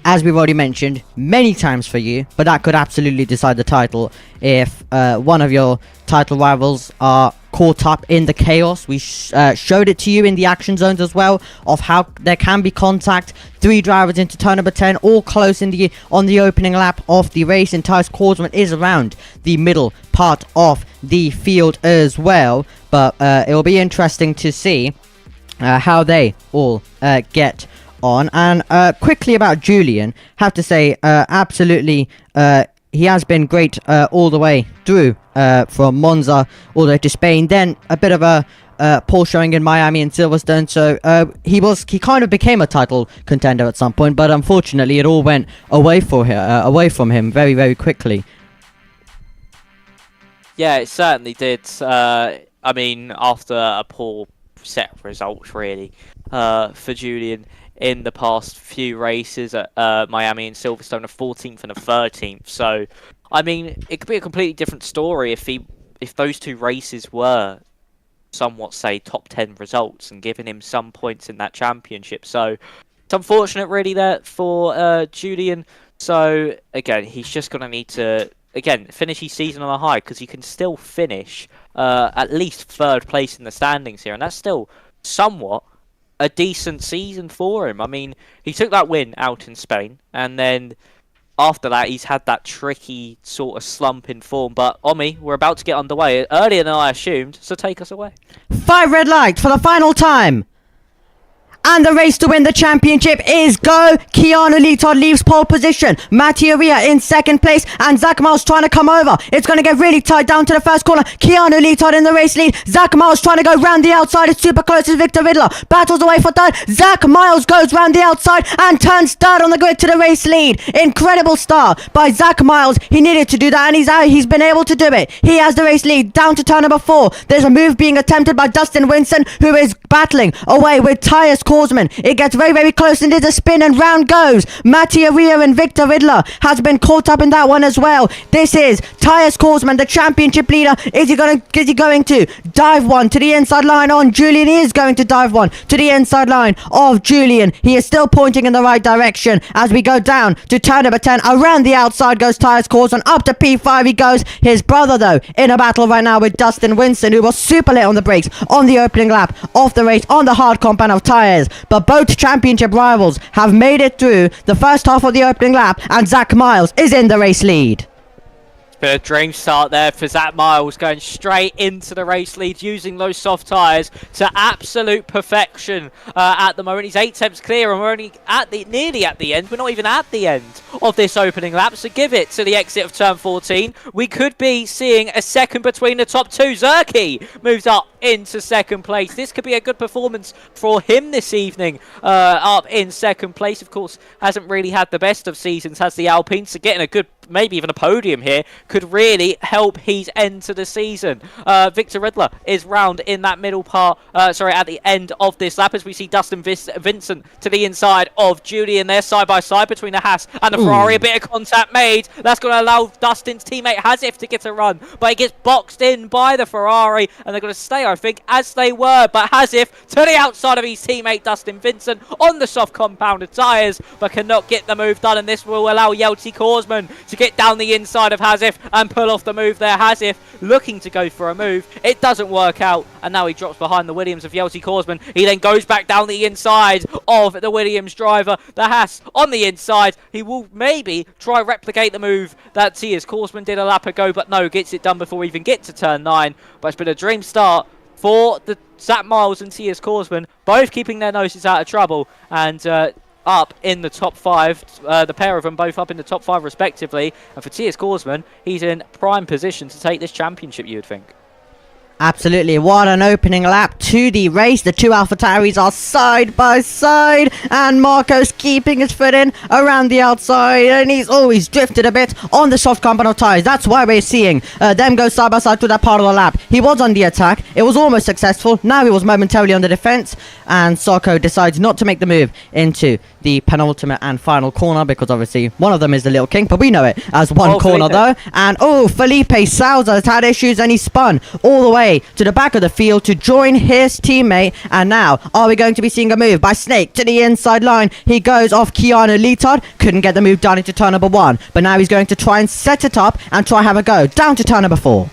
as we've already mentioned many times for you, but that could absolutely decide the title if one of your title rivals are caught up in the chaos. We showed it to you in the action zones as well, of how there can be contact. 3 drivers into turn number 10, all close on the opening lap of the race, and Tyus Korsman is around the middle part of the field as well. But it will be interesting to see how they all get on. And quickly about Julian, have to say absolutely he has been great all the way through, from Monza all the way to Spain, then a bit of a poor showing in Miami and Silverstone. So he kind of became a title contender at some point, but unfortunately it all went away from him very, very quickly. Yeah, it certainly did. I mean, after a poor set of results, really, for Julian in the past few races at Miami and Silverstone, a 14th and a 13th. So, I mean, it could be a completely different story if those 2 races were somewhat, say, top 10 results and giving him some points in that championship. So, it's unfortunate, really, there for Julian. So, again, he's just going to need to, again, finish his season on a high, because he can still finish at least 3rd place in the standings here, and that's still somewhat a decent season for him. I mean, he took that win out in Spain, and then after that he's had that tricky sort of slump in form. But Omi, we're about to get underway earlier than I assumed, so take us away. 5 red lights for the final time. And the race to win the championship is go. Keanu Litard leaves pole position. Mattia Ria in 2nd place. And Zach Miles trying to come over. It's going to get really tight down to the first corner. Keanu Litard in the race lead. Zach Miles trying to go round the outside. It's super close to Victor Vidler. Battles away for 3rd. Zach Miles goes round the outside and turns 3rd on the grid to the race lead. Incredible start by Zach Miles. He needed to do that, and he's been able to do it. He has the race lead down to turn number 4. There's a move being attempted by Dustin Winson, who is battling away with Tyus Korsman. It gets very, very close and there's a spin, and round goes Mattia Ria, and Victor Vidler has been caught up in that one as well. This is Tyus Korsman, the championship leader. Is he going to dive one to the inside line on Julian? He is going to dive one to the inside line of Julian. He is still pointing in the right direction as we go down to turn number 10. Around the outside goes Tyus Korsman. Up to P5 he goes. His brother, though, in a battle right now with Dustin Winson, who was super late on the brakes on the opening lap of the race on the hard compound of tyres. But both championship rivals have made it through the first half of the opening lap, and Zach Miles is in the race lead. Bit of dream start there for Zach Miles, going straight into the race lead, using those soft tyres to absolute perfection at the moment. He's 8 tenths clear, and we're only nearly at the end. We're not even at the end of this opening lap, so give it to the exit of turn 14. We could be seeing a second between the top 2. Zerke moves up into 2nd place. This could be a good performance for him this evening, up in 2nd place. Of course, hasn't really had the best of seasons, has the Alpine, so getting a good, maybe even a podium here could really help his end to the season. Victor Riddler is round in that middle part, at the end of this lap, as we see Dustin Vincent to the inside of Julian there, side by side between the Haas and the Ferrari. A bit of contact made. That's going to allow Dustin's teammate Hasif to get a run, but he gets boxed in by the Ferrari, and they're going to stay, I think, as they were. But Hasif to the outside of his teammate Dustin Vincent on the soft compounded tyres, but cannot get the move done, and this will allow Yelty Korsman to get down the inside of Hasif and pull off the move there. Hasif looking to go for a move. It doesn't work out, and now he drops behind the Williams of Yelty Korsman. He then goes back down the inside of the Williams driver, the Haas on the inside. He will maybe try replicate the move that Tyus Korsman did a lap ago, but no, gets it done before we even get to turn 9. But it's been a dream start for the Zach Miles and Tyus Korsman, both keeping their noses out of trouble, and up in the top 5, the pair of them both up in the top 5 respectively. And for Tyus Korsman, he's in prime position to take this championship, you would think. Absolutely, what an opening lap to the race. The two AlphaTauris are side by side, and Marco's keeping his foot in around the outside, and he's always drifted a bit on the soft compound of tyres. That's why we're seeing them go side by side to that part of the lap. He was on the attack, it was almost successful, now he was momentarily on the defense, and Sarko decides not to make the move into the penultimate and final corner, because obviously one of them is the little king, but we know it as one corner though. And Felipe Souza has had issues, and he spun all the way to the back of the field to join his teammate. And now, are we going to be seeing a move by Snake to the inside line? He goes off Keanu Leotard, couldn't get the move done into turn number 1, but now he's going to try and set it up and try have a go down to turn number 4.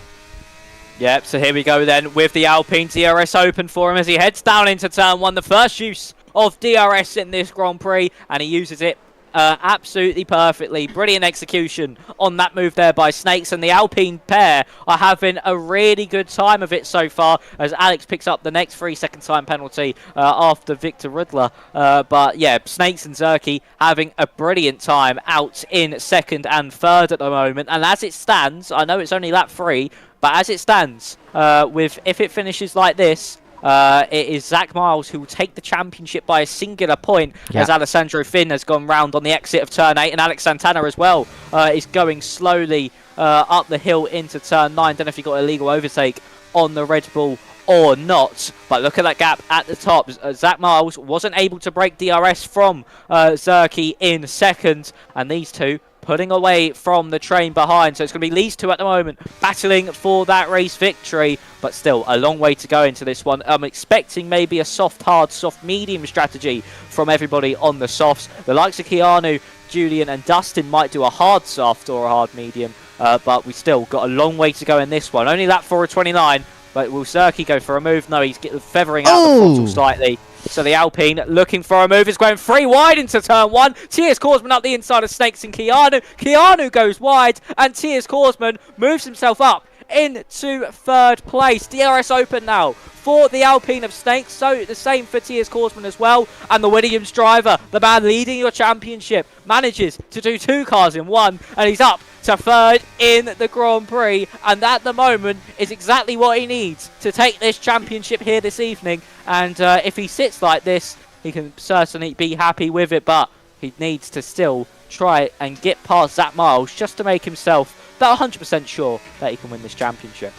Yep, so here we go then with the Alpine. DRS open for him as he heads down into turn 1. The first use of DRS in this Grand Prix, and he uses it absolutely perfectly. Brilliant execution on that move there by Snakes, and the Alpine pair are having a really good time of it so far as Alex picks up the next 3-second time penalty after Victor Riddler. But yeah, Snakes and Zerky having a brilliant time out in second and third at the moment. And as it stands, I know it's only lap 3, but as it stands, if it finishes like this, it is Zach Miles who will take the championship by a singular point, as Alessandro Finn has gone round on the exit of turn 8, and Alex Santana as well is going slowly up the hill into turn 9. Don't know if he got a legal overtake on the Red Bull or not, but look at that gap at the top. Zach Miles wasn't able to break DRS from Zerky in second, and these two pulling away from the train behind. So it's going to be these two at the moment battling for that race victory, but still a long way to go into this one. I'm expecting maybe a soft hard, soft medium strategy from everybody on the softs. The likes of Keanu, Julian and Dustin might do a hard soft or a hard medium, but we still got a long way to go in this one. Only lap 4:29, but will Zerky go for a move? No, he's feathering out the throttle slightly. So the Alpine looking for a move is going 3 wide into turn 1. T.S. Korsman up the inside of Snakes and Keanu. Keanu goes wide, and T.S. Korsman moves himself up into third place. DRS open now for the Alpine of Snakes, so the same for T.S. Korsman as well. And the Williams driver, the man leading your championship, manages to do 2 cars in 1, and he's up to third in the Grand Prix, and at the moment is exactly what he needs to take this championship here this evening. And if he sits like this, he can certainly be happy with it, but he needs to still try and get past Zach Miles just to make himself about 100% sure that he can win this championship.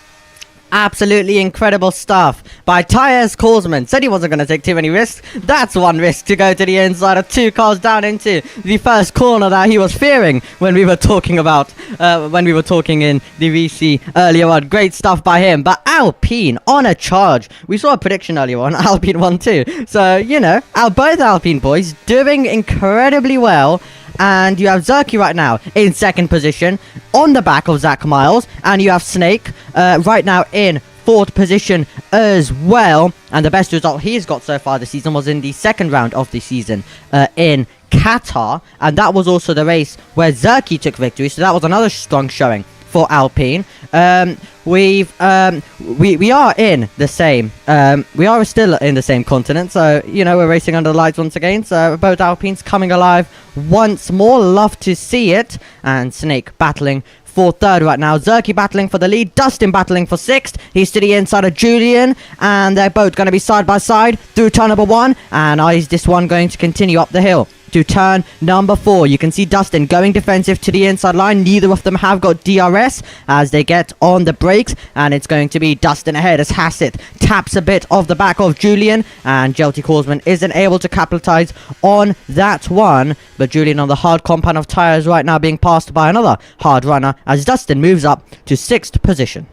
Absolutely incredible stuff by Tyres Korsman. Said he wasn't going to take too many risks. That's one risk to go to the inside of 2 cars down into the first corner that he was fearing when we were talking about in the VC earlier on. Great stuff by him. But Alpine on a charge. We saw a prediction earlier on. Alpine won too. So, you know, both Alpine boys doing incredibly well. And you have Zerky right now in second position on the back of Zach Miles, and you have Snake right now in 4th position as well. And the best result he's got so far this season was in the second round of the season in Qatar, and that was also the race where Zerky took victory, so that was another strong showing for Alpine. We are in the same we are still in the same continent, so you know, we're racing under the lights once again. So both Alpines coming alive once more. Love to see it. And Snake battling for third right now. Zerky battling for the lead. Dustin battling for 6th. He's to the inside of Julian, and they're both going to be side by side through turn number 1. And is this one going to continue up the hill to turn number 4? You can see Dustin going defensive to the inside line. Neither of them have got DRS as they get on the brakes, and it's going to be Dustin ahead as Hassett taps a bit of the back of Julian, and Jelty Korsman isn't able to capitalize on that one. But Julian on the hard compound of tires right now being passed by another hard runner as Dustin moves up to 6th position.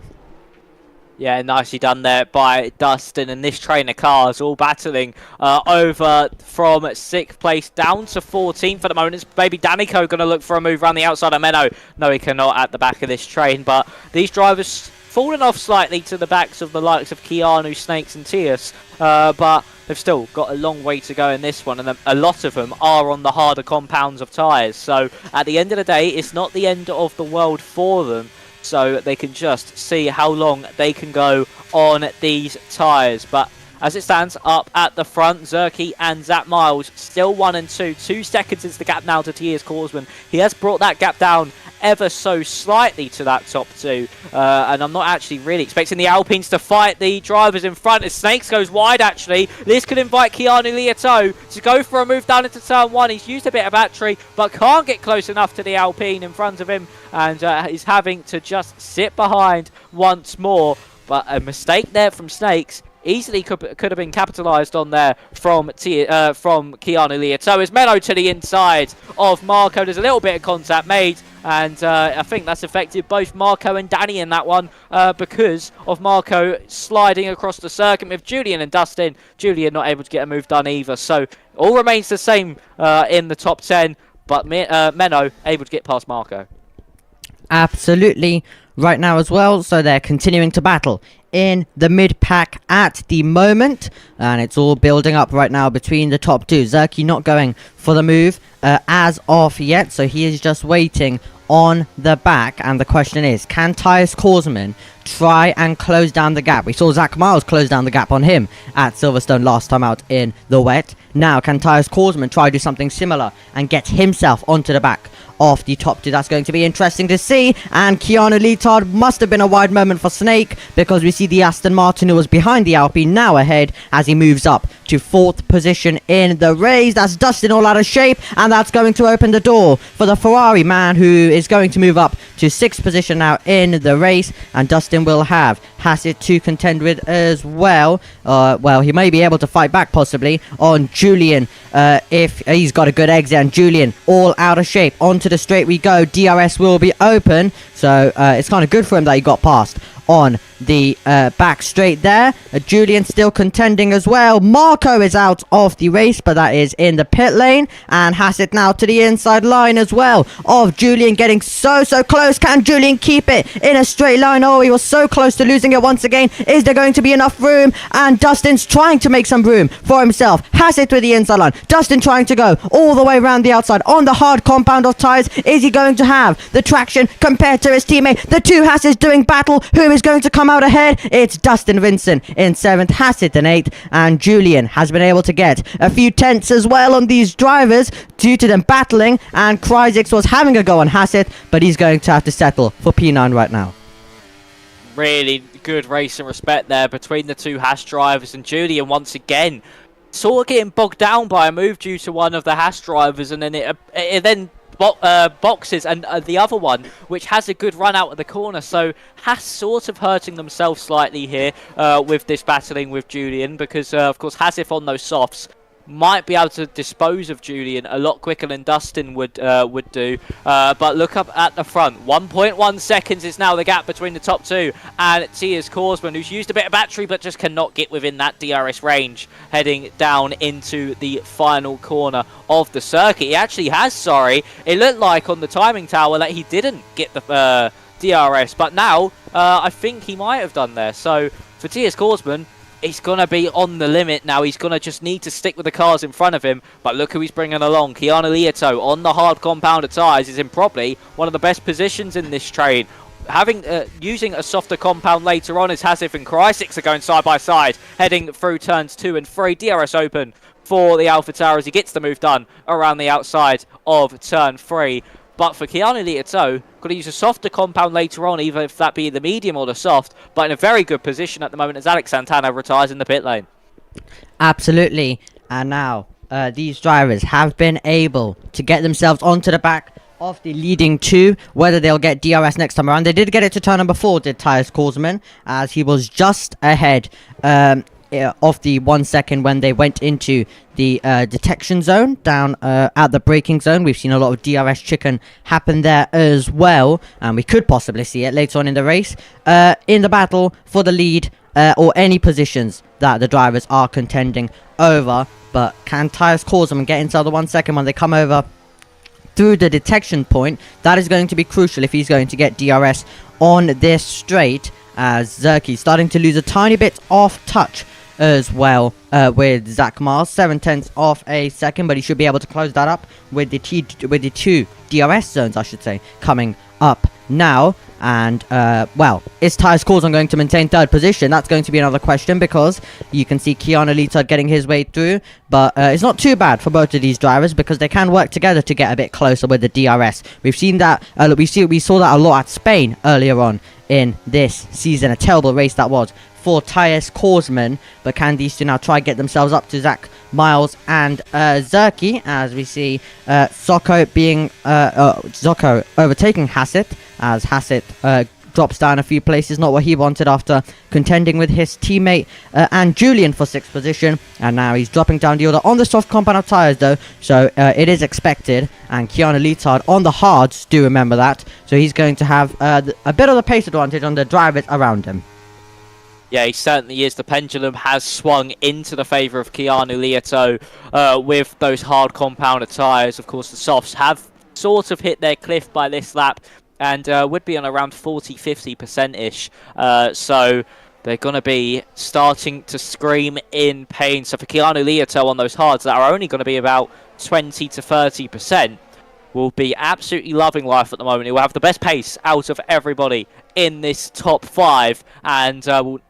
Yeah, nicely done there by Dustin, and this train of cars all battling over from 6th place down to 14th at the moment. It's maybe Danico going to look for a move around the outside of Menno. No, he cannot at the back of this train, but these drivers falling off slightly to the backs of the likes of Keanu, Snakes and Tias, but they've still got a long way to go in this one, and a lot of them are on the harder compounds of tyres. So at the end of the day, it's not the end of the world for them. So they can just see how long they can go on these tyres. But as it stands up at the front, Zerky and Zach Miles still 1 and 2. 2 seconds is the gap now to T.S. Korsman. He has brought that gap down ever so slightly to that top 2. And I'm not actually really expecting the Alpines to fight the drivers in front as Snakes goes wide, actually. This could invite Keanu Lieto to go for a move down into turn 1. He's used a bit of battery, but can't get close enough to the Alpine in front of him, and is having to just sit behind once more. But a mistake there from Snakes easily could have been capitalised on there from Keanu Lieto. As Menno to the inside of Marco, there's a little bit of contact made, and I think that's affected both Marco and Danny in that one because of Marco sliding across the circuit with Julian and Dustin. Julian not able to get a move done either, so all remains the same in the top 10, but Menno able to get past Marco. Absolutely, right now as well, so they're continuing to battle in the mid pack at the moment, and it's all building up right now between the top 2. Zerky not going for the move as of yet, so he is just waiting on the back, and the question is, can Tyus Korsman try and close down the gap? We saw Zach Miles close down the gap on him at Silverstone last time out in the wet. Now can Tyus Korsman try to do something similar and get himself onto the back of the top 2? That's going to be interesting to see. And Keanu Leetard must have been a wide moment for Snake, because we see the Aston Martin, who was behind the Alpine, now ahead as he moves up to 4th position in the race. That's Dustin all out of shape, and that's going to open the door for the Ferrari man, who is going to move up to 6th position now in the race. And Dustin will have Hassett to contend with as well. Well, he may be able to fight back possibly on Julian if he's got a good exit. And Julian all out of shape. Onto the straight we go. DRS will be open, so it's kind of good for him that he got past on the back straight there. Julian still contending as well. Marco is out of the race, but that is in the pit lane. And Hassett now to the inside line as well of Julian, getting so close. Can Julian keep it in a straight line? Oh, he was so close to losing it once again. Is there going to be enough room? And Dustin's trying to make some room for himself. Hassett with the inside line. Dustin trying to go all the way around the outside on the hard compound of tyres. Is he going to have the traction compared to his teammate? The two Hassets doing battle. Who is going to come out ahead? It's Dustin Vincent in 7th, Hassett in 8th, and Julian has been able to get a few tenths as well on these drivers due to them battling, and Cryzix was having a go on Hassett, but he's going to have to settle for P9 right now. Really good race and respect there between the two Haas drivers, and Julian once again sort of getting bogged down by a move due to one of the Haas drivers, and then it then boxes and the other one, which has a good run out of the corner. So Haas sort of hurting themselves slightly here with this battling with Julian, because of course Hasif on those softs might be able to dispose of Julian a lot quicker than Dustin would do. But look up at the front. 1.1 seconds is now the gap between the top 2 and Tias Korsman, who's used a bit of battery but just cannot get within that DRS range, heading down into the final corner of the circuit. He actually has, sorry, it looked like on the timing tower that he didn't get the DRS, but now I think he might have done there. So for Tias Korsman, he's going to be on the limit now. He's going to just need to stick with the cars in front of him. But look who he's bringing along. Keanu Lieto on the hard compounded tyres is in probably one of the best positions in this train. Using a softer compound later on as Hasif and Cryzix are going side by side, heading through turns 2 and 3. DRS open for the Alpha Tower as he gets the move done around the outside of turn 3. But for Keanu Lieto, got to use a softer compound later on, either if that be the medium or the soft, but in a very good position at the moment as Alex Santana retires in the pit lane. Absolutely. And now these drivers have been able to get themselves onto the back of the leading 2. Whether they'll get DRS next time around. They did get it to turn number 4, did Tyus Korsman, as he was just ahead of the 1 second when they went into the detection zone down at the braking zone. We've seen a lot of DRS chicken happen there as well, and we could possibly see it later on in the race in the battle for the lead or any positions that the drivers are contending over. But can Tyus Korsman get inside the 1 second when they come over through the detection point? That is going to be crucial if he's going to get DRS on this straight, as Zerky starting to lose a tiny bit off touch as well with Zach Miles, 0.7 of a second, but he should be able to close that up with the 2 DRS zones, I should say, coming up now. And, well, is Tyus Korsman going to maintain third position? That's going to be another question, because you can see Keanu Litard getting his way through. But it's not too bad for both of these drivers, because they can work together to get a bit closer with the DRS. We've seen that, we saw that a lot at Spain earlier on in this season. A terrible race that was for Tyus Korsman, but can these two now try get themselves up to Zach Miles and Zerky, as we see Zocco overtaking Hassett, as Hassett drops down a few places, not what he wanted after contending with his teammate and Julian for 6th position, and now he's dropping down the order on the soft compound of tyres though, so it is expected, and Keanu Litard on the hards, do remember that, so he's going to have a bit of the pace advantage on the drivers around him. Yeah, he certainly is. The pendulum has swung into the favour of Keanu Lieto with those hard compounded tyres. Of course, the softs have sort of hit their cliff by this lap and would be on around 40-50%-ish. So they're going to be starting to scream in pain. So for Keanu Lieto on those hards that are only going to be about 20-30%, will be absolutely loving life at the moment. He will have the best pace out of everybody in this top 5, and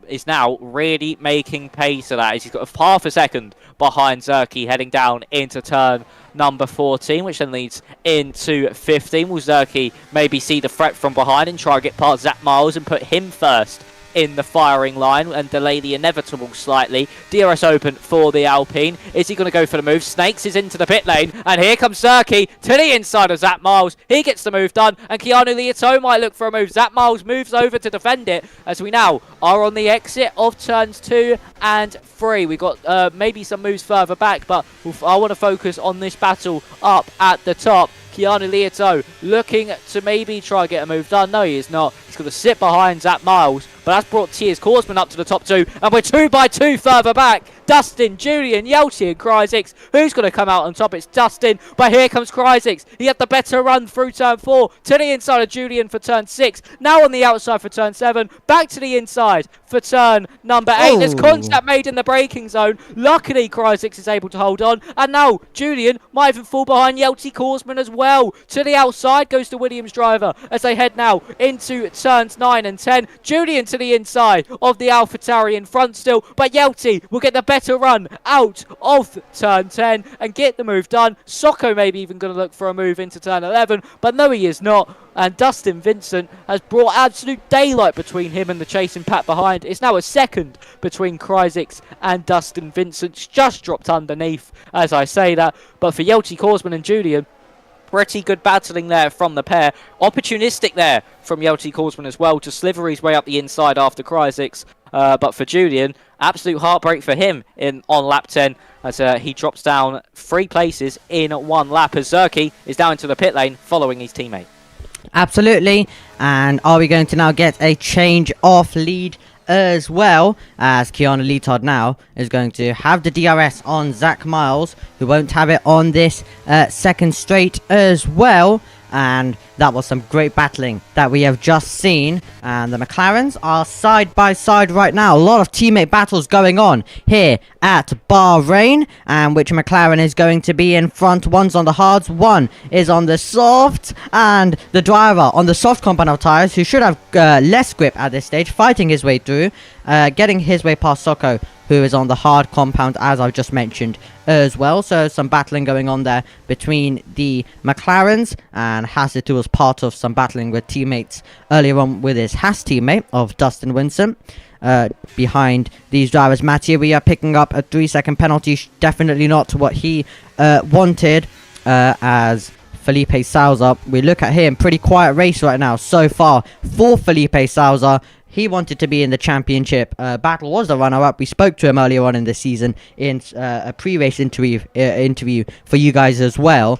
is now really making pace of that. He's got half a second behind Zerky heading down into turn number 14, which then leads into 15. Will Zerky maybe see the threat from behind and try to get past Zach Miles and put him first in the firing line and delay the inevitable slightly? DRS open for the Alpine. Is he going to go for the move? Snakes is into the pit lane, and here comes Zerky to the inside of Zach Miles. He gets the move done, and Keanu Lieto might look for a move. Zach Miles moves over to defend it, as we now are on the exit of turns 2 and 3. We've got maybe some moves further back, but I want to focus on this battle up at the top. Keanu Lieto looking to maybe try and get a move done. No, he is not. He's going to sit behind Zach Miles, but that's brought Tyus Korsman up to the top 2, and we're 2 by 2 further back. Dustin, Julian, Yelty and Cryzix. Who's going to come out on top? It's Dustin, but here comes Cryzix. He had the better run through turn 4, to the inside of Julian for turn 6, now on the outside for turn 7, back to the inside for turn number 8. There's contact made in the braking zone. Luckily, Cryzix is able to hold on, and now Julian might even fall behind Yelty Korsman as well. To the outside goes the Williams driver as they head now into turns 9 and 10. Julian to the inside of the AlphaTauri in front still, but Yelty will get the better run out of turn 10 and get the move done. Socko maybe even going to look for a move into turn 11, but no, he is not. And Dustin Vincent has brought absolute daylight between him and the chasing pack behind. It's now a second between Cryzix and Dustin Vincent. Just dropped underneath as I say that. But for Yelty Korsman and Julian, pretty good battling there from the pair. Opportunistic there from Yelty Korsman as well to sliver his way up the inside after Cryzix. But for Julian, absolute heartbreak for him on lap 10 as he drops down 3 places in 1 lap as Zerky is down into the pit lane following his teammate. Absolutely. And are we going to now get a change of lead as well, as Keanu Litard now is going to have the DRS on Zach Miles, who won't have it on this second straight as well. And that was some great battling that we have just seen. And the McLarens are side by side right now. A lot of teammate battles going on here at Bahrain. And which McLaren is going to be in front? One's on the hards, one is on the soft. And the driver on the soft compound of tyres, who should have less grip at this stage, fighting his way through, getting his way past Socko, who is on the hard compound as I've just mentioned as well. So some battling going on there between the McLarens, and Hassett, who was part of some battling with teammates earlier on with his Haas teammate of Dustin Vincent. Behind these drivers, Mattia, we are picking up a 3-second penalty. Definitely not what he wanted, as Felipe Sousa, we look at him, pretty quiet race right now so far for Felipe Sousa. He wanted to be in the championship battle, was the runner-up. We spoke to him earlier on in the season in a pre-race interview for you guys as well.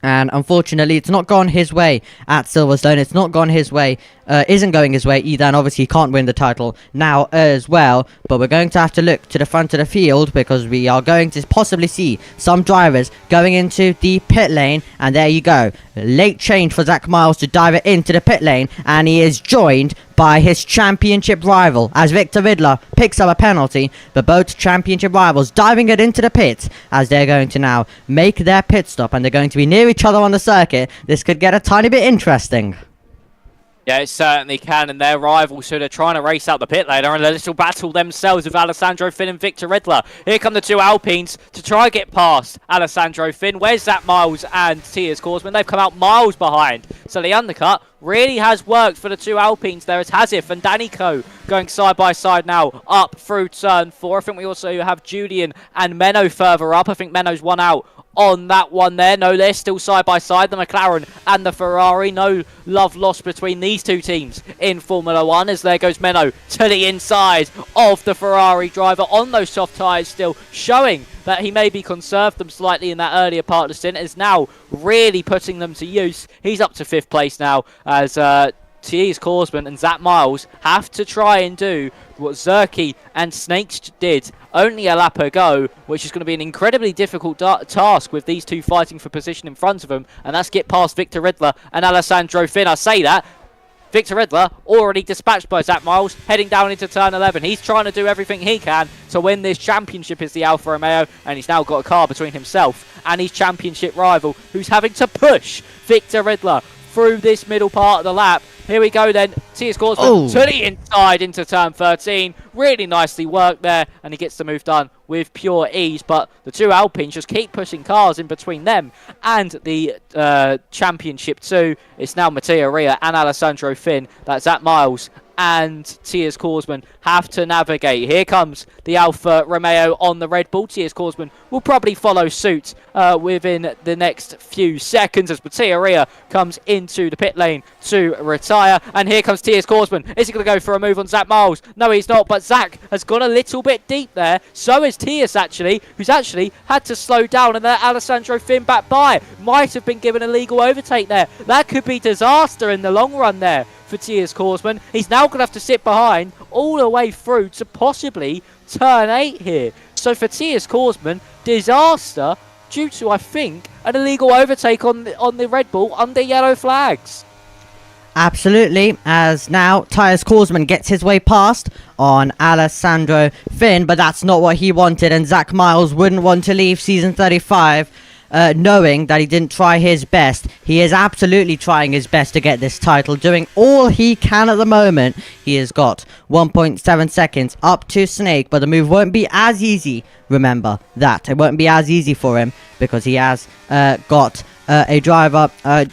And unfortunately, it's not gone his way at Silverstone. It's not gone his way, isn't going his way either. And obviously, he can't win the title now as well. But we're going to have to look to the front of the field, because we are going to possibly see some drivers going into the pit lane. And there you go. Late change for Zach Miles to dive it into the pit lane. And he is joined by his championship rival as Victor Ridler picks up a penalty. But both championship rivals diving it into the pits as they're going to now make their pit stop, and they're going to be near each other on the circuit. This could get a tiny bit interesting. Yeah, it certainly can, and their rivals who they're trying to race out the pit lane are in a little battle themselves with Alessandro Finn and Victor Riddler. Here come the two Alpines to try and get past Alessandro Finn. Where's Zach Miles and Tiers Korsman? They've come out miles behind, so the undercut really has worked for the two Alpines there as Hazif and Danny Coe going side by side now up through turn 4. I think we also have Julian and Menno further up. I think Menno's one out on that one there. No, they're still side by side, the McLaren and the Ferrari. No love lost between these two teams in Formula 1 as there goes Menno to the inside of the Ferrari driver on those soft tyres still, showing that he maybe conserved them slightly in that earlier part of the stint, is now really putting them to use. He's up to 5th place now as Tiers Korsman and Zach Miles have to try and do what Zerky and Snakes did only a lap ago, which is going to be an incredibly difficult task with these two fighting for position in front of them, and that's get past Victor Riddler and Alessandro Finn. I say that, Victor Riddler already dispatched by Zach Miles, heading down into turn 11. He's trying to do everything he can to win this championship as the Alfa Romeo, and he's now got a car between himself and his championship rival, who's having to push Victor Riddler through this middle part of the lap. Here we go then, Tiers Korsman to the inside into turn 13. Really nicely worked there, and he gets the move done with pure ease. But the two Alpines just keep pushing cars in between them and the Championship 2. It's now Mattia Ria and Alessandro Finn. That's Zach Miles and Tiers Korsman have to navigate. Here comes the Alfa Romeo on the Red Bull. Tiers Korsman will probably follow suit within the next few seconds as Mattia Ria comes into the pit lane to retire. And here comes Tiers Korsman. Is he going to go for a move on Zach Miles? No, he's not, but Zach has gone a little bit deep there. So is Tiers actually, who's actually had to slow down and let Alessandro Finn back by. Might have been given a legal overtake there. That could be disaster in the long run there for Tiers Korsman. He's now going to have to sit behind all the way through to possibly turn 8 here. So for Tiers Korsman, disaster due to, I think, an illegal overtake on the Red Bull under yellow flags. Absolutely, as now Tiers Korsman gets his way past on Alessandro Finn, but that's not what he wanted, and Zach Miles wouldn't want to leave season 35 knowing that he didn't try his best. He is absolutely trying his best to get this title, doing all he can at the moment. He has got 1.7 seconds up to Snake, but the move won't be as easy. Remember that. It won't be as easy for him because he has got a driver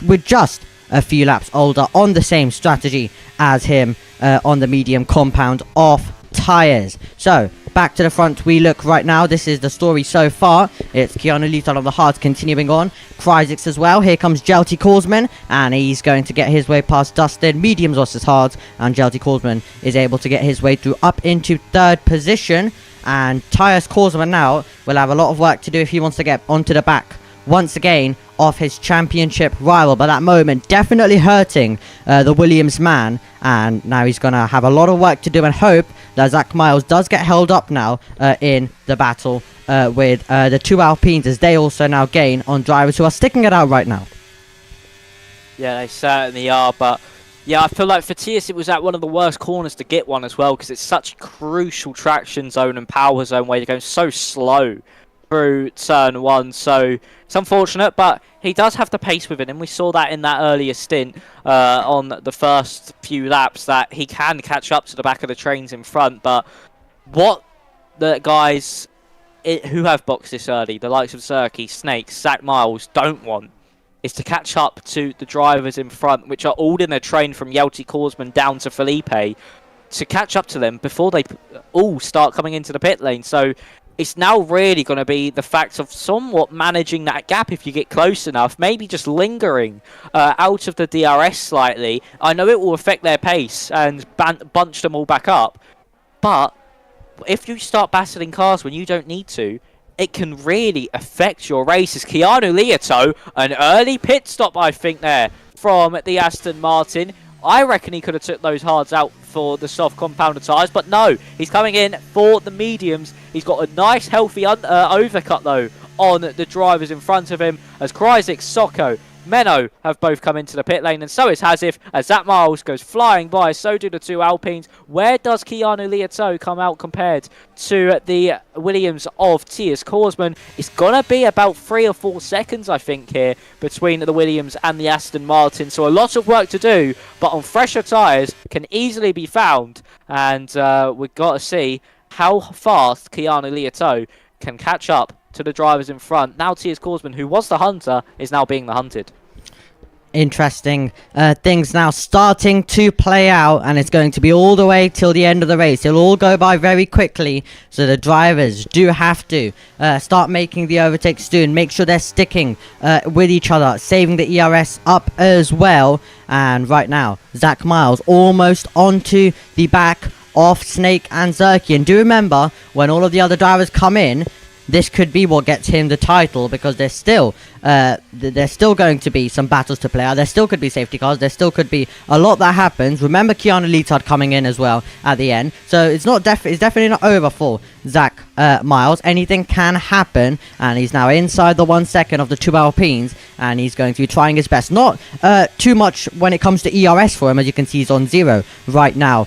with just a few laps older on the same strategy as him on the medium compound off tyres. So back to the front we look right now. This is the story so far. It's Keanu Little on the hards continuing on. Cryzix as well. Here comes Jelty Korsman, and he's going to get his way past Dustin. Mediums versus hards, and Jelty Korsman is able to get his way through up into 3rd position. And Tiers Korsman now will have a lot of work to do if he wants to get onto the back once again of his championship rival, but that moment definitely hurting the Williams man, and now he's gonna have a lot of work to do and hope that Zach Miles does get held up now in the battle with the two Alpines, as they also now gain on drivers who are sticking it out right now. Yeah, they certainly are, but yeah, I feel like for Tiers it was at one of the worst corners to get one as well, because it's such a crucial traction zone and power zone where you're going so slow through turn 1, so it's unfortunate, but he does have the pace within him. We saw that in that earlier stint on the first few laps, that he can catch up to the back of the trains in front. But what the guys who have boxed this early, the likes of Zerky, Snakes, Zach Miles, don't want is to catch up to the drivers in front, which are all in their train from Jelty Korsman down to Felipe, to catch up to them before they all start coming into the pit lane. So it's now really going to be the fact of somewhat managing that gap if you get close enough, maybe just lingering out of the DRS slightly. I know it will affect their pace and bunch them all back up, but if you start battling cars when you don't need to, it can really affect your races. Keanu Lieto, an early pit stop, I think, there from the Aston Martin. I reckon he could have took those hards out for the soft compounded tyres, but no, he's coming in for the mediums. He's got a nice healthy overcut though on the drivers in front of him, as Cryzix, Socko, Menno have both come into the pit lane, and so is Hazif, as Zach Miles goes flying by. So do the two Alpines. Where does Keanu Liato come out compared to the Williams of Tias Korsman? It's going to be about 3 or 4 seconds, I think, here between the Williams and the Aston Martin. So a lot of work to do, but on fresher tyres can easily be found. And we've got to see how fast Keanu Liato can catch up to the drivers in front. Now Tias Korsman, who was the hunter, is now being the hunted. Interesting things now starting to play out, and it's going to be all the way till the end of the race. It'll all go by very quickly, so the drivers do have to start making the overtakes soon. Make sure they're sticking with each other, saving the ERS up as well. And right now, Zach Miles almost onto the back of Snake and Zerky. And do remember, when all of the other drivers come in, this could be what gets him the title, because there's still going to be some battles to play out. There still could be safety cars. There still could be a lot that happens. Remember Keanu Lietard coming in as well at the end. So it's definitely not over for Zach Miles. Anything can happen, and he's now inside the 1 second of the two Alpines, and he's going to be trying his best. Not too much when it comes to ERS for him. As you can see, he's on 0 right now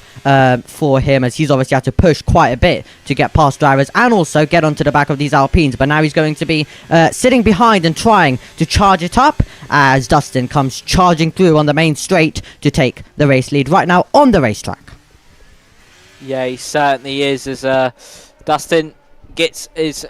for him, as he's obviously had to push quite a bit to get past drivers and also get onto the back of these Alpines. But now he's going to be sitting behind and trying to charge it up as Dustin comes charging through on the main straight to take the race lead right now on the racetrack. Yeah, he certainly is, as Dustin is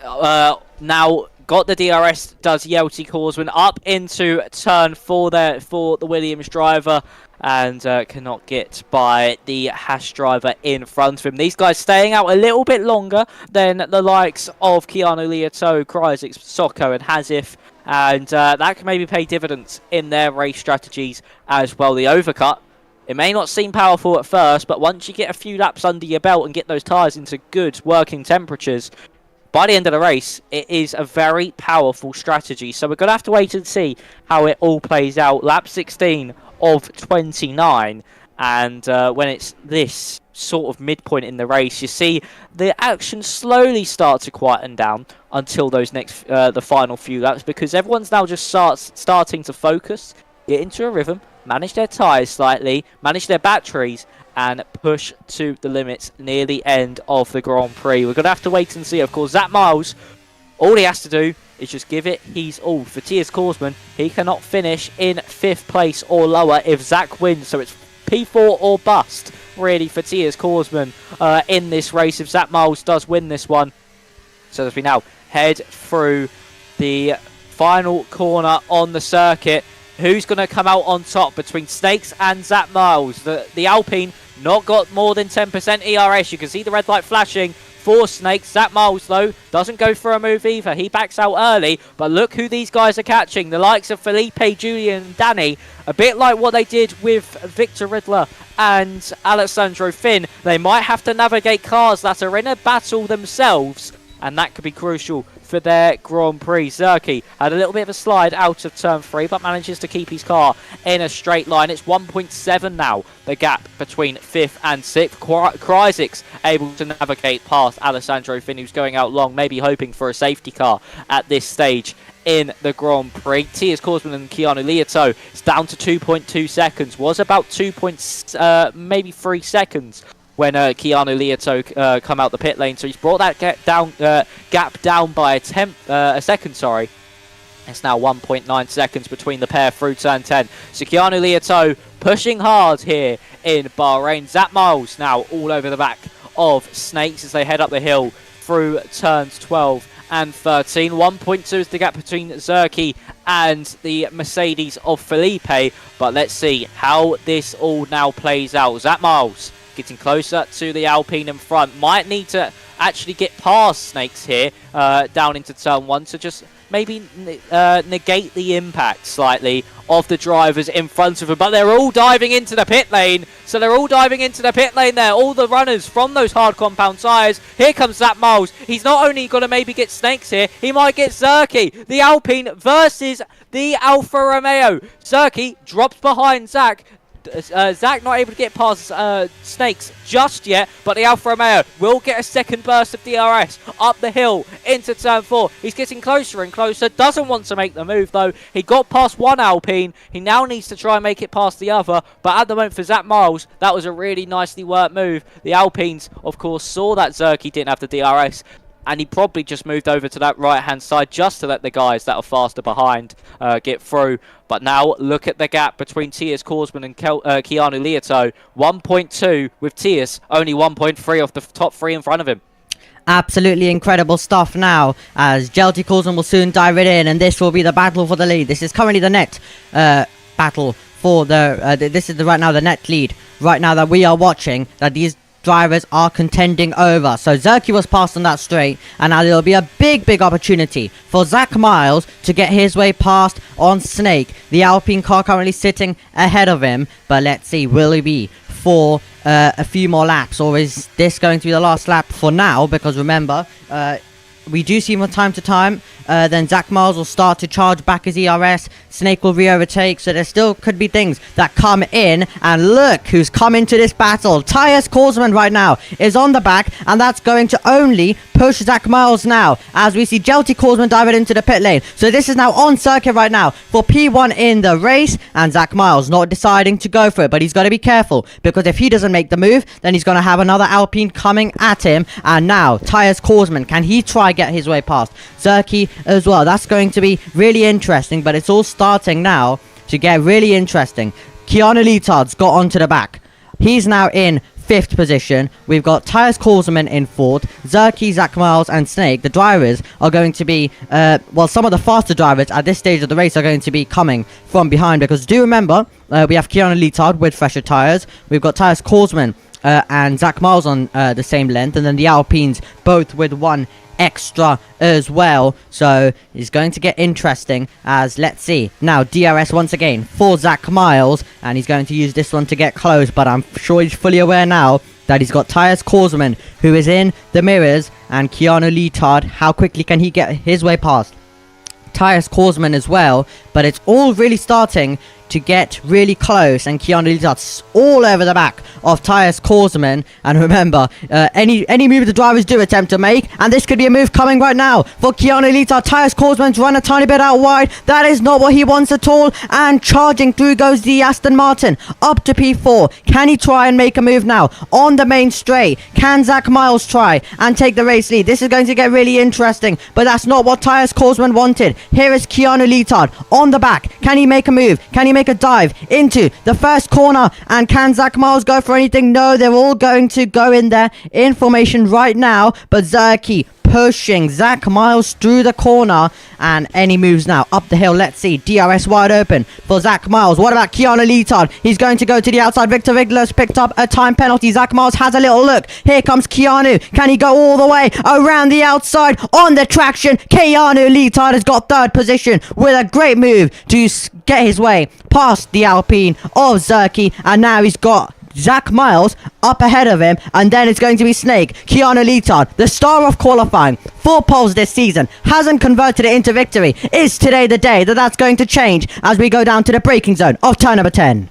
now got the DRS, does Yelty Korsman up into turn 4 there for the Williams driver, and cannot get by the Hash driver in front of him. These guys staying out a little bit longer than the likes of Keanu Liato, Kryzik, Socko and Hazif, and that can maybe pay dividends in their race strategies as well. The overcut, it may not seem powerful at first, but once you get a few laps under your belt and get those tyres into good working temperatures, by the end of the race, it is a very powerful strategy. So we're going to have to wait and see how it all plays out. Lap 16 of 29, and when it's this sort of midpoint in the race, you see the action slowly start to quieten down until those next the final few laps, because everyone's now just starting to focus, get into a rhythm, manage their tyres slightly, manage their batteries, and push to the limits near the end of the Grand Prix. We're going to have to wait and see. Of course, Zach Miles, all he has to do is just give it his all. For Tias Korsman, he cannot finish in 5th place or lower if Zach wins, so it's P4 or bust, really, for Tias Korsman in this race if Zach Miles does win this one. So as we now head through the final corner on the circuit, who's going to come out on top between Snakes and Zach Miles? The Alpine not got more than 10% ERS. You can see the red light flashing for Snakes. Zach Miles, though, doesn't go for a move either. He backs out early, but look who these guys are catching. The likes of Felipe, Julian and Danny, a bit like what they did with Victor Riddler and Alessandro Finn. They might have to navigate cars that are in a battle themselves, and that could be crucial for their Grand Prix. Zerky had a little bit of a slide out of turn 3, but manages to keep his car in a straight line. It's 1.7 now, the gap between 5th and 6th. Kryzik's able to navigate past Alessandro Finn, who's going out long, maybe hoping for a safety car at this stage in the Grand Prix. Tias Korsman and Keanu Liato is down to 2.2 seconds. Was about 3 seconds when Keanu Liato come out the pit lane. So he's brought that gap down by a second, sorry. It's now 1.9 seconds between the pair through turn 10. So Keanu Liato pushing hard here in Bahrain. Zach Miles now all over the back of Snakes as they head up the hill through turns 12 and 13. 1.2 is the gap between Zerky and the Mercedes of Felipe. But let's see how this all now plays out. Zach Miles getting closer to the Alpine in front. Might need to actually get past Snakes here down into turn 1 to just maybe negate the impact slightly of the drivers in front of him. But they're all diving into the pit lane. So they're all diving into the pit lane there. All the runners from those hard compound tyres. Here comes Zach Miles. He's not only going to maybe get Snakes here, he might get Zerky. The Alpine versus the Alfa Romeo. Zerky drops behind Zach. Zach not able to get past Snakes just yet, but the Alfa Romeo will get a second burst of DRS up the hill into turn 4. He's getting closer and closer, doesn't want to make the move though. He got past one Alpine, he now needs to try and make it past the other, but at the moment for Zach Miles, that was a really nicely worked move. The Alpines, of course, saw that Zerky didn't have the DRS, and he probably just moved over to that right-hand side just to let the guys that are faster behind get through. But now, look at the gap between Tias Korsman and Keanu Leoto. 1.2 with Tias, only 1.3 off the top 3 in front of him. Absolutely incredible stuff now, as Jelty Korsman will soon dive it in, and this will be the battle for the lead. This is currently the net battle for the... this is right now the net lead, right now that we are watching, that these drivers are contending over. So Zerky was passed on that straight, and now there'll be a big opportunity for Zach Miles to get his way past on Snake. The Alpine car currently sitting ahead of him, but let's see, will he be for a few more laps, or is this going to be the last lap for now? Because remember, we do see him from time to time. Then Zach Miles will start to charge back his ERS. Snake will re-overtake. So there still could be things that come in. And look who's come into this battle. Tias Korsman right now is on the back. And that's going to only push Zach Miles now, as we see Jelty Korsman dive it into the pit lane. So this is now on circuit right now for P1 in the race. And Zach Miles not deciding to go for it. But he's got to be careful, because if he doesn't make the move, then he's going to have another Alpine coming at him. And now Tias Korsman, can he try get his way past Zerky as well? That's going to be really interesting, but it's all starting now to get really interesting. Keanu Leotard's got onto the back. He's now in 5th position. We've got Tias Korsman in 4th. Zerky, Zach Miles and Snake, the drivers, are going to be well, some of the faster drivers at this stage of the race are going to be coming from behind, because do remember, we have Keanu Leotard with fresher tyres. We've got Tias Korsman and Zach Miles on the same length, and then the Alpines both with one extra as well. So it's going to get interesting, as let's see now DRS once again for Zach Miles, and he's going to use this one to get close, but I'm sure he's fully aware now that he's got Tias Korsman who is in the mirrors, and Keanu Leotard, how quickly can he get his way past Tias Korsman as well? But it's all really starting to get really close, and Keanu Leotard's all over the back of Tias Korsman. And remember, any move the drivers do attempt to make, and this could be a move coming right now for Keanu Leotard. Tias Korsman's run a tiny bit out wide. That is not what he wants at all, and charging through goes the Aston Martin up to P4. Can he try and make a move now on the main straight? Can Zach Miles try and take the race lead? This is going to get really interesting, but that's not what Tias Korsman wanted. Here is Keanu Leotard on the back. Can he make a move? Can he make a dive into the first corner? And can Zach Miles go for anything? No, they're all going to go in there in formation right now, but Zerky pushing Zach Miles through the corner, and any moves now up the hill. Let's see, DRS wide open for Zach Miles. What about Keanu Leotard? He's going to go to the outside. Victor Vigler's picked up a time penalty. Zach Miles has a little look. Here comes Keanu. Can he go all the way around the outside on the traction? Keanu Leotard has got 3rd position with a great move to get his way past the Alpine of Zerky, and now he's got Zach Miles up ahead of him, and then it's going to be Snake. Keanu Leotard, the star of qualifying, 4 poles this season, hasn't converted it into victory. Is today the day that that's going to change as we go down to the braking zone of turn number 10?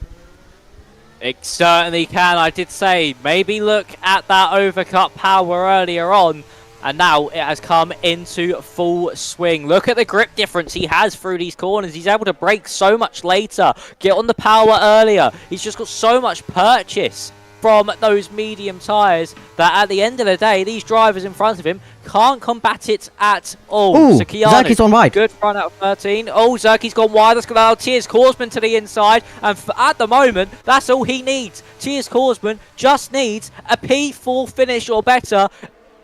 It certainly can. I did say maybe look at that overcut power earlier on, and now it has come into full swing. Look at the grip difference he has through these corners. He's able to brake so much later, get on the power earlier. He's just got so much purchase from those medium tyres that at the end of the day, these drivers in front of him can't combat it at all. Ooh, so Keanu, Zerky's on wide. Good run out of 13. Oh, Zerky's gone wide. That's going to allow Tias Korsman to the inside. And at the moment, that's all he needs. Tias Korsman just needs a P4 finish or better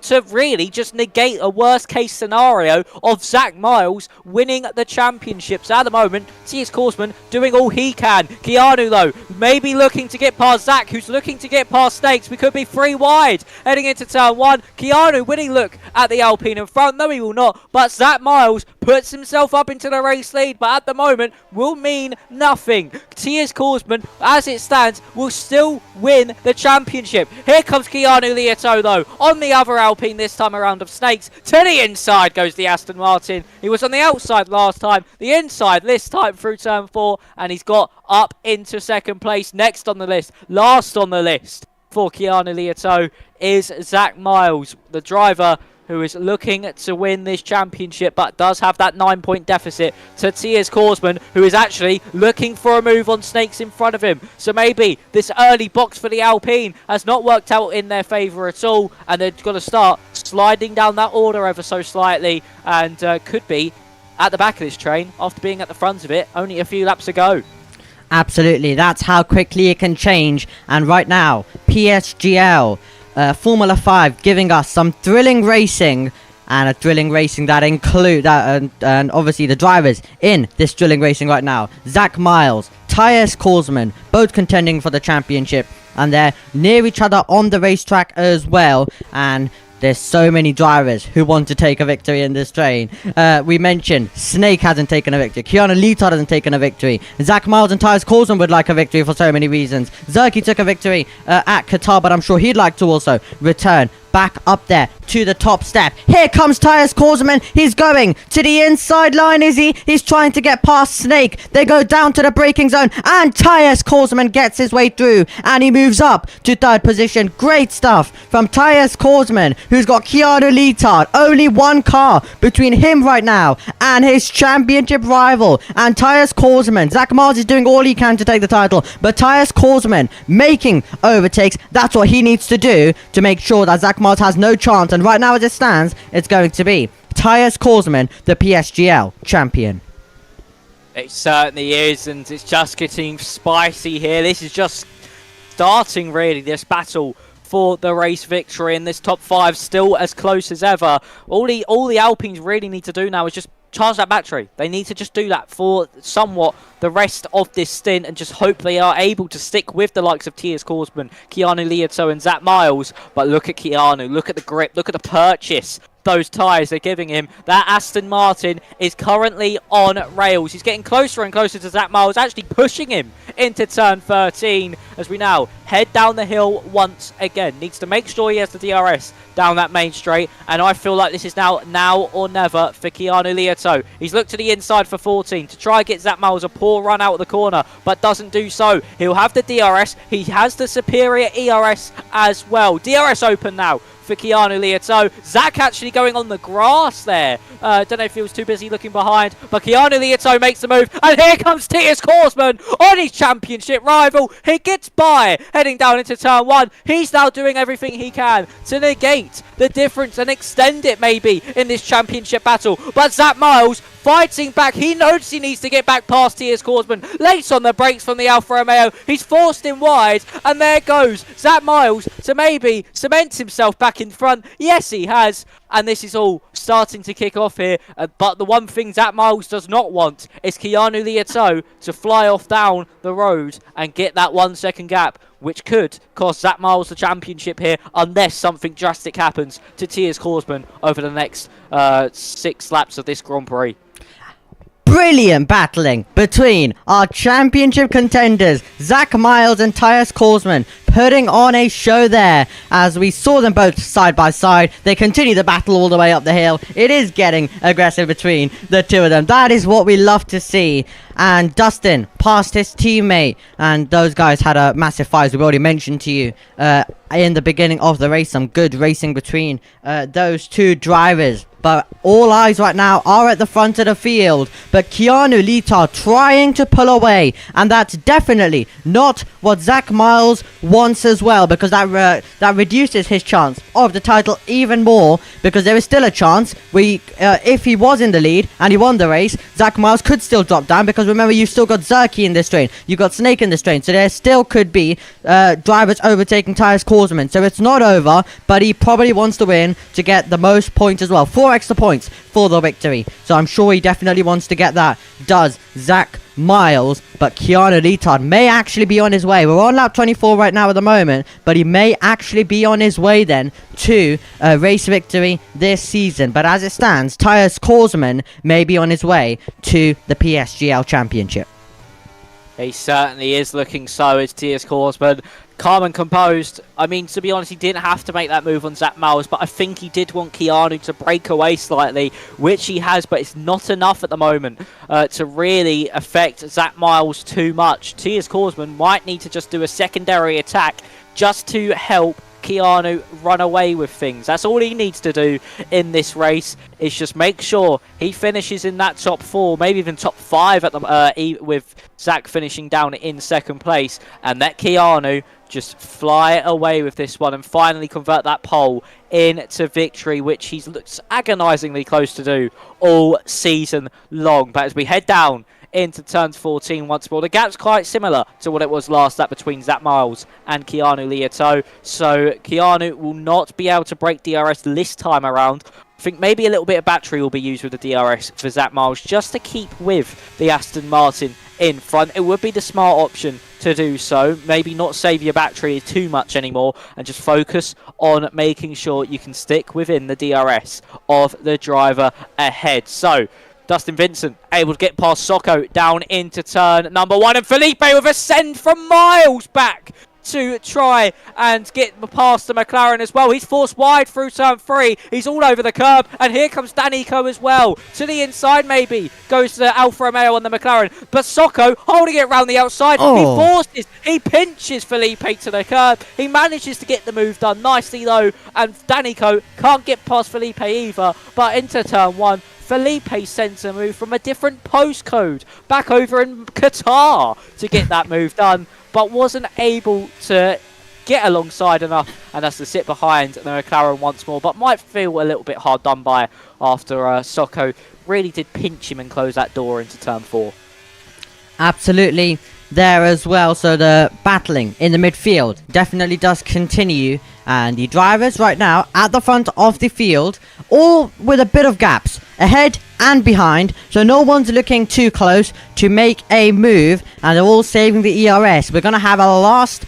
to really just negate a worst case scenario of Zach Miles winning the championships. At the moment, Tias Korsman doing all he can. Keanu though, maybe looking to get past Zach, who's looking to get past Snakes. We could be 3 wide heading into turn 1. Keanu winning look at the Alpine in front. No, he will not. But Zach Miles puts himself up into the race lead, but at the moment will mean nothing. Tiers Korsman, as it stands, will still win the championship. Here comes Keanu Lieto though, on the other Alpine this time around of Snakes. To the inside goes the Aston Martin. He was on the outside last time, the inside this time through turn 4, and he's got up into second place. Next on the list, last on the list for Keanu Lieto is Zach Miles, the driver who is looking to win this championship but does have that 9-point deficit to Tiers Korsman, who is actually looking for a move on Snakes in front of him. So maybe this early box for the Alpine has not worked out in their favour at all, and they're going to start sliding down that order ever so slightly, and could be at the back of this train after being at the front of it only a few laps ago. Absolutely, that's how quickly it can change. And right now, PSGL, Formula 5 giving us some thrilling racing, and a thrilling racing that include and obviously the drivers in this thrilling racing right now. Zach Miles, Tiers Korsman, both contending for the championship, and they're near each other on the racetrack as well. And there's so many drivers who want to take a victory in this train. We mentioned Snake hasn't taken a victory. Keanu Lieto hasn't taken a victory. Zach Miles and Tiers Korsman would like a victory for so many reasons. Zerky took a victory at Qatar, but I'm sure he'd like to also return back up there to the top step. Here comes Tiers Korsman. He's going to the inside line, is he? He's trying to get past Snake. They go down to the braking zone, and Tiers Korsman gets his way through, and he moves up to third position. Great stuff from Tiers Korsman, who's got Keanu Lieto. Only one car between him right now and his championship rival. And Tiers Korsman, Zach Miles is doing all he can to take the title, but Tiers Korsman making overtakes. That's what he needs to do to make sure that Zach Miles has no chance, and right now as it stands, it's going to be Tiers Korsman, the PSGL champion. It certainly is, and it's just getting spicy here. This is just starting, really, this battle for the race victory, and this top 5 still as close as ever. All the Alpines really need to do now is just charge that battery. They need to just do that for somewhat the rest of this stint, and just hope they are able to stick with the likes of Tiers Korsman, Keanu Lieto and Zach Miles. But look at Keanu, look at the grip, look at the purchase those tyres are giving him. That Aston Martin is currently on rails. He's getting closer and closer to Zach Miles, actually pushing him into turn 13 as we now head down the hill once again. Needs to make sure he has the DRS down that main straight, and I feel like this is now or never for Keanu Lieto. He's looked to the inside for 14 to try and get Zach Miles a poor run out of the corner, but doesn't do so. He'll have the DRS. He has the superior ERS as well. DRS open now for Keanu Lieto. Zach actually going on the grass there. Don't know if he was too busy looking behind, but Keanu Lieto makes the move, and here comes Tiers Korsman on his championship rival. He gets by, heading down into turn 1. He's now doing everything he can to negate the difference and extend it maybe in this championship battle, but Zach Miles fighting back. He knows he needs to get back past Tiers Korsman. Late on the brakes from the Alfa Romeo. He's forced him wide, and there goes Zach Miles to maybe cement himself back in front. Yes, he has. And this is all starting to kick off here. But the one thing Zach Miles does not want is Keanu Lieto to fly off down the road and get that 1 second gap, which could cost Zach Miles the championship here unless something drastic happens to Tiers Korsman over the next 6 laps of this Grand Prix. Brilliant battling between our championship contenders, Zach Miles and Tiers Korsman, putting on a show there as we saw them both side by side. They continue the battle all the way up the hill. It is getting aggressive between the two of them. That is what we love to see. And Dustin passed his teammate, and those guys had a massive fight, as we already mentioned to you in the beginning of the race. Some good racing between those two drivers. But all eyes right now are at the front of the field. But Keanu Lieto trying to pull away. And that's definitely not what Zach Miles wants as well. Because that reduces his chance of the title even more. Because there is still a chance. If he was in the lead and he won the race, Zach Miles could still drop down. Because remember, you've still got Zerky in this train. You've got Snake in this train. So there still could be drivers overtaking Tiers Korsman. So it's not over. But he probably wants to win to get the most points as well. For 4 extra points for the victory. So I'm sure he definitely wants to get that. Does Zach Miles, but Keanu Leitard may actually be on his way. We're on lap 24 right now at the moment, but he may actually be on his way then to a race victory this season. But as it stands, Tyus Korsman may be on his way to the PSGL Championship. He certainly is looking so, as Tyus Korsman. Calm and composed. I mean, to be honest, he didn't have to make that move on Zach Miles, but I think he did want Keanu to break away slightly, which he has, but it's not enough at the moment to really affect Zach Miles too much. Tyus Korsman might need to just do a secondary attack just to help Keanu run away with things. That's all he needs to do in this race, is just make sure he finishes in that top 4, maybe even top 5 at the with Zach finishing down in second place, and let Keanu just fly away with this one and finally convert that pole into victory, which he's looked agonisingly close to do all season long. But as we head down into turns 14 once more, the gap's quite similar to what it was last lap between Zach Miles and Keanu Leitard. So Keanu will not be able to break DRS this time around. I think maybe a little bit of battery will be used with the DRS for Zach Miles just to keep with the Aston Martin in front. It would be the smart option to do so. Maybe not save your battery too much anymore and just focus on making sure you can stick within the DRS of the driver ahead. So Dustin Vincent able to get past Socko down into turn number 1, and Felipe with a send from Miles back to try and get past the McLaren as well. He's forced wide through turn 3. He's all over the curb, and here comes Danico as well. To the inside maybe goes to Alfa Romeo on the McLaren, but Socko holding it around the outside. He pinches Felipe to the curb. He manages to get the move done nicely though, and Danico can't get past Felipe either, but into turn 1. Felipe sends a move from a different postcode back over in Qatar to get that move done, but wasn't able to get alongside enough, and that's to sit behind the McLaren once more, but might feel a little bit hard done by after Socko really did pinch him and close that door into turn 4. Absolutely there as well. So the battling in the midfield definitely does continue, and the drivers right now at the front of the field, all with a bit of gaps ahead and behind, so no one's looking too close to make a move, and they're all saving the ERS. We're going to have a last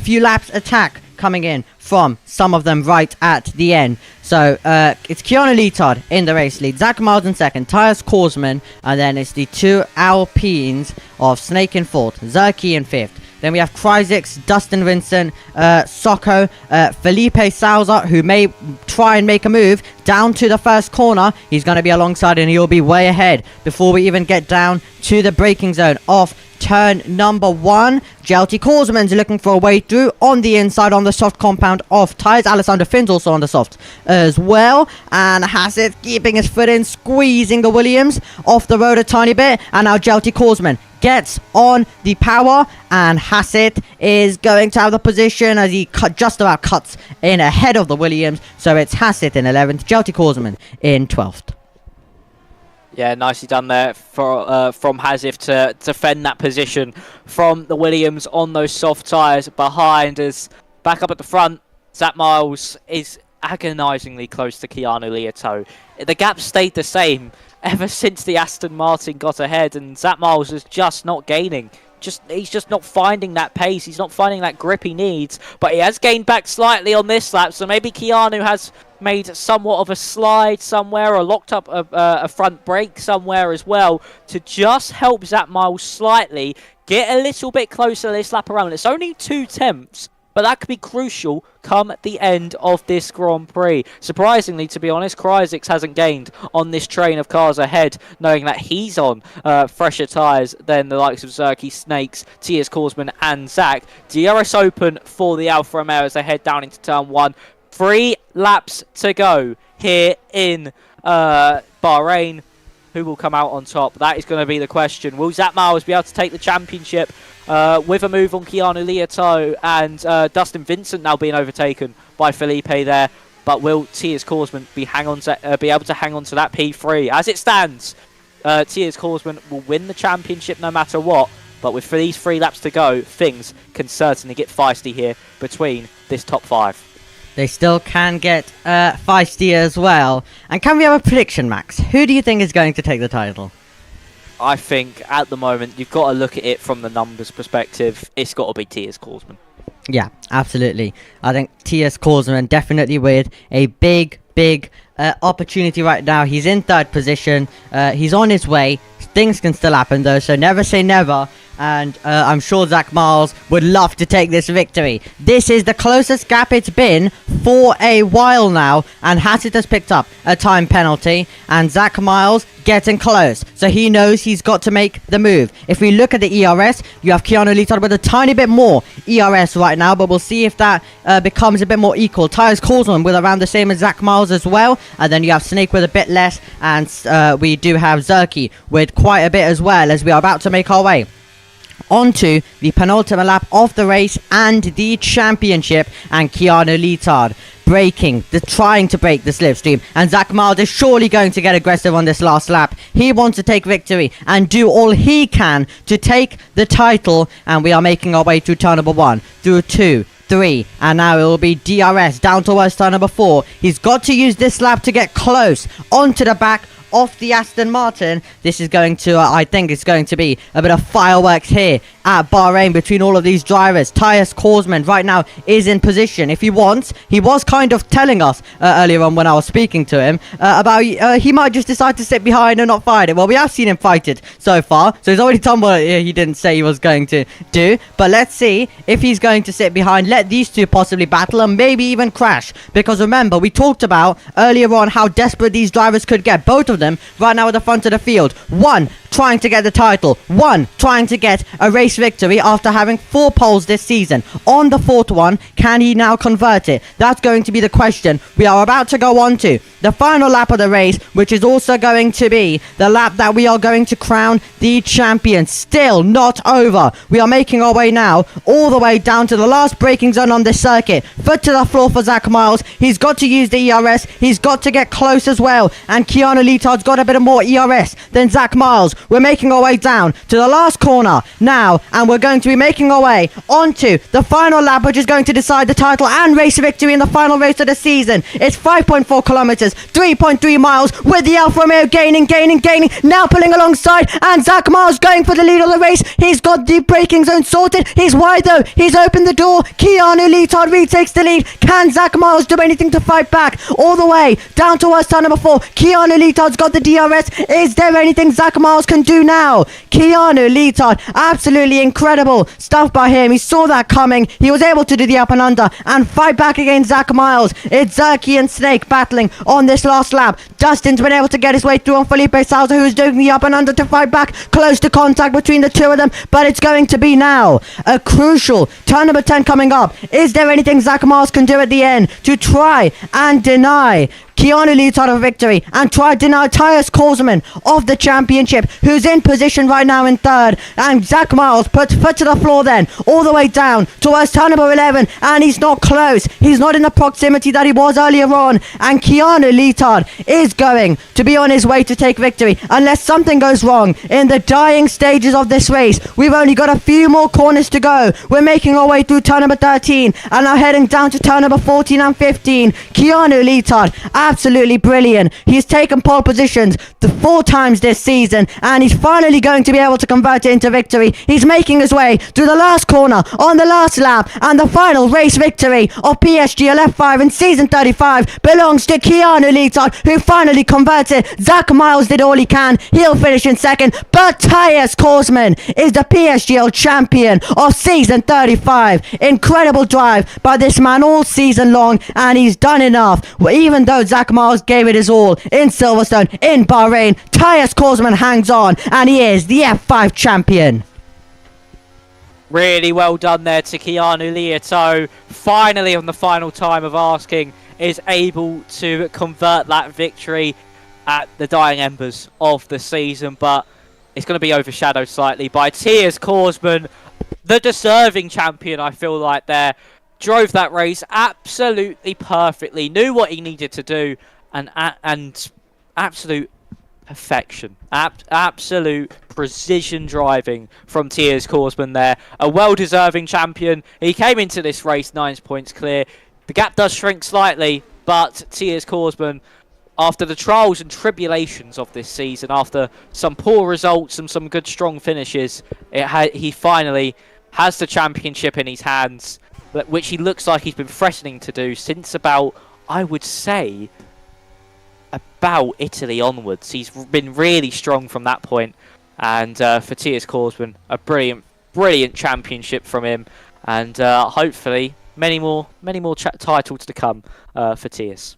few laps attack coming in from some of them right at the end. So it's Keanu Leitard in the race lead, Zach Miles in second, Tyus Korsman, and then it's the 2 Alpines of Snake in fourth, Zerky in fifth. Then we have Kryzix, Dustin Vincent, Socko, Felipe Salza, who may try and make a move down to the first corner. He's going to be alongside and he'll be way ahead before we even get down to the braking zone of turn number 1. Jelty Korsman's looking for a way through on the inside on the soft compound of tyres. Alessandro Finn's also on the soft as well. And Hassett keeping his foot in, squeezing the Williams off the road a tiny bit. And now Jelty Korsman gets on the power, and Hassett is going to have the position as he just about cuts in ahead of the Williams. So it's Hassett in 11th, Jelty Korsman in 12th. Yeah, nicely done there from Hazif to defend that position from the Williams on those soft tyres behind us. Back up at the front, Zach Miles is agonisingly close to Keanu Leitard. The gap stayed the same ever since the Aston Martin got ahead, and Zach Miles is just not gaining. He's just not finding that pace. He's not finding that grip he needs. But he has gained back slightly on this lap, so maybe Keanu has made somewhat of a slide somewhere, or locked up a front brake somewhere as well, to just help Zach Miles slightly get a little bit closer this lap around. It's only 2 tenths, but that could be crucial come the end of this Grand Prix. Surprisingly, to be honest, Kryzix hasn't gained on this train of cars ahead, knowing that he's on fresher tyres than the likes of Zerky, Snakes, Tyus Korsman and Zach. DRS open for the Alfa Romeo as they head down into turn 1. 3 laps to go here in Bahrain. Who will come out on top? That is going to be the question. Will Zach Miles be able to take the championship with a move on Keanu Leitard and Dustin Vincent now being overtaken by Felipe there? But will Tyus Korsman be able to hang on to that P3? As it stands, Tyus Korsman will win the championship no matter what. But with these 3 laps to go, things can certainly get feisty here between this top 5. They still can get feisty as well. And can we have a prediction, Max? Who do you think is going to take the title? I think at the moment you've got to look at it from the numbers perspective. It's got to be TS Korsman. Yeah, absolutely. I think TS Korsman definitely with a big opportunity right now. He's in third position. He's on his way. Things can still happen though, so never say never. And I'm sure Zach Miles would love to take this victory. This is the closest gap it's been for a while now, and Hassett has picked up a time penalty, and Zach Miles getting close, so he knows he's got to make the move. If we look at the ERS, you have Keanu Leetard with a tiny bit more ERS right now, but we'll see if that becomes a bit more equal. Tyus Korsman with around the same as Zach Miles as well, and then you have Snake with a bit less, and we do have Zerky with quite a bit as well, as we are about to make our way onto the penultimate lap of the race and the championship, and Keanu Leetard trying to break the slipstream, and Zach Miles is surely going to get aggressive on this last lap. He wants to take victory and do all he can to take the title, and we are making our way through turn number 1, through 2, 3, and now it will be DRS down towards turn number 4. He's got to use this lap to get close onto the back of the Aston Martin. This is going to, I think it's going to be a bit of fireworks here at Bahrain between all of these drivers. Tyus Korsman right now is in position. If he wants, he was kind of telling us earlier on when I was speaking to him about he might just decide to sit behind and not fight it. Well, we have seen him fight it so far, so he's already done what he didn't say he was going to do. But let's see if he's going to sit behind, let these two possibly battle and maybe even crash. Because remember, we talked about earlier on how desperate these drivers could get. Both of them right now at the front of the field. One trying to get the title, one trying to get a race victory after having 4 poles this season. On the 4th one, can he now convert it? That's going to be the question we are about to go on to. The final lap of the race, which is also going to be the lap that we are going to crown the champion. Still not over. We are making our way now all the way down to the last braking zone on this circuit. Foot to the floor for Zach Miles. He's got to use the ERS. He's got to get close as well. And Keanu Leetard's got a bit of more ERS than Zach Miles. We're making our way down to the last corner now, and we're going to be making our way onto the final lap, which is going to decide the title and race victory in the final race of the season. It's 5.4 kilometers, 3.3 miles, with the Alfa Romeo gaining, now pulling alongside, and Zach Miles going for the lead of the race. He's got the braking zone sorted. He's wide though. He's opened the door. Keanu Leetard retakes the lead. Can Zach Miles do anything to fight back? All the way down towards turn number 4. Keanu Leetard's got the DRS. Is there anything Zach Miles can do now? Keanu Leetard, absolutely incredible stuff by him. He saw that coming. He was able to do the up and under and fight back against Zach Miles. It's Zerky and Snake battling on this last lap. Dustin's been able to get his way through on Felipe Salza, who's doing the up and under to fight back. Close to contact between the two of them, but it's going to be now a crucial turn number 10 coming up. Is there anything Zach Miles can do at the end to try and deny Keanu Leetard of victory and try to deny Tyus Korsman of the championship, who's in position right now in 3rd? And Zach Miles puts foot to the floor then, all the way down towards turn number 11, and he's not close. He's not in the proximity that he was earlier on, and Keanu Leetard is going to be on his way to take victory unless something goes wrong in the dying stages of this race. We've only got a few more corners to go. We're making our way through turn number 13 and now heading down to turn number 14 and 15. Keanu Leetard, absolutely brilliant. He's taken pole positions 4 times this season, and he's finally going to be able to convert it into victory. He's making his way through the last corner on the last lap, and the final race victory of PSGL F5 in season 35 belongs to Keanu Leetard, who finally converted. Zach Miles did all he can. He'll finish in 2nd, but Tyus Korsman is the PSGL champion of season 35. Incredible drive by this man all season long, and he's done enough. Well, even though Zach Miles gave it his all in Silverstone, in Bahrain, Tyus Korsman hangs on, and he is the F5 champion. Really well done there to Keanu Leetard. Finally, on the final time of asking, is able to convert that victory at the dying embers of the season, but it's going to be overshadowed slightly by Tyus Korsman, the deserving champion. I feel like there drove that race absolutely perfectly, knew what he needed to do, and absolute perfection, absolute precision driving from Tyus Korsman there. A well-deserving champion. He came into this race 9 points clear. The gap does shrink slightly, but Tiers Korsman, after the trials and tribulations of this season, after some poor results and some good strong finishes, he finally has the championship in his hands, which he looks like he's been threatening to do since about, I would say, about Italy onwards. He's been really strong from that point, and for Tiers Korsman, a brilliant championship from him, and hopefully many more titles to come for Tiers.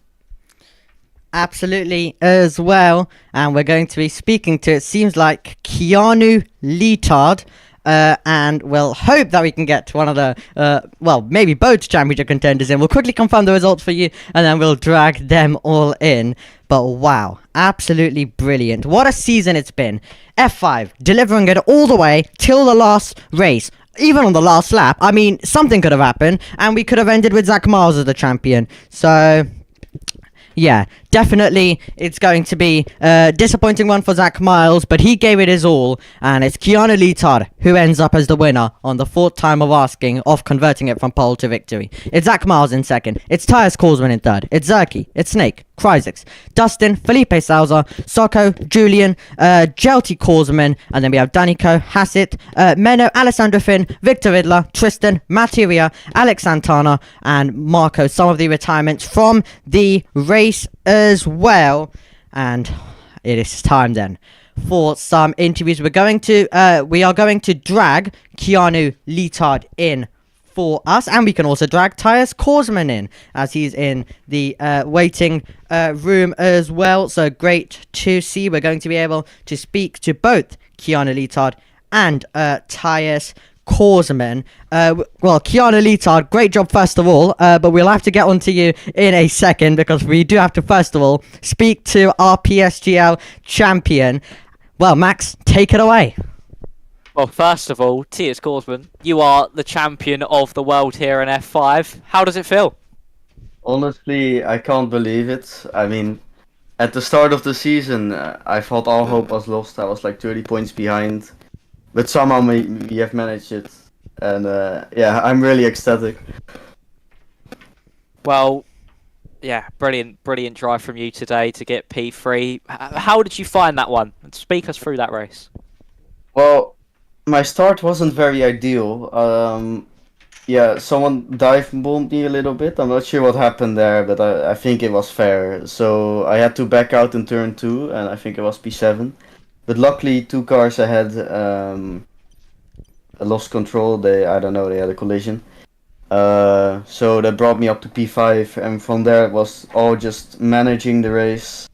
Absolutely as well, and we're going to be speaking to, it seems like, Keanu Leetard, and we'll hope that we can get one of the, maybe both championship contenders in. We'll quickly confirm the results for you, and then we'll drag them all in. But wow, absolutely brilliant. What a season it's been. F5, delivering it all the way till the last race. Even on the last lap, I mean, something could have happened, and we could have ended with Zach Miles as the champion. So yeah, definitely it's going to be a disappointing one for Zach Miles, but he gave it his all, and it's Keanu Leetard who ends up as the winner on the 4th time of asking, of converting it from pole to victory. It's Zach Miles in 2nd, it's Tyus Korsman in 3rd, it's Zerky, it's Snake, Cryzix, Dustin, Felipe Salza, Socko, Julian, Jelty Korsman, and then we have Danico, Hassett, Menno, Alessandro Finn, Victor Vidler, Tristan, Materia, Alex Santana, and Marco. Some of the retirements from the race as well. And it is time then for some interviews. We are going to drag Keanu Leetard in for us, and we can also drag Tyus Korsman in, as he's in the waiting room as well. So great to see. We're going to be able to speak to both Keanu Leetard and Tyus Korsman. Keanu Leetard, great job first of all, but we'll have to get onto you in a second, because we do have to first of all speak to our PSGL champion. Well, Max, take it away. Well, first of all, Tiers Korsman, you are the champion of the world here in F5. How does it feel? Honestly, I can't believe it. I mean, at the start of the season, I thought all hope was lost. I was like 30 points behind, but somehow we have managed it. And yeah, I'm really ecstatic. Well, yeah, brilliant drive from you today to get P3. How did you find that one? Speak us through that race. Well, my start wasn't very ideal. Yeah, someone dive bombed me a little bit. I'm not sure what happened there, but I think it was fair. So I had to back out in turn 2, and I think it was P7. But luckily, 2 cars ahead lost control. They had a collision. So that brought me up to P5, and from there it was all just managing the race,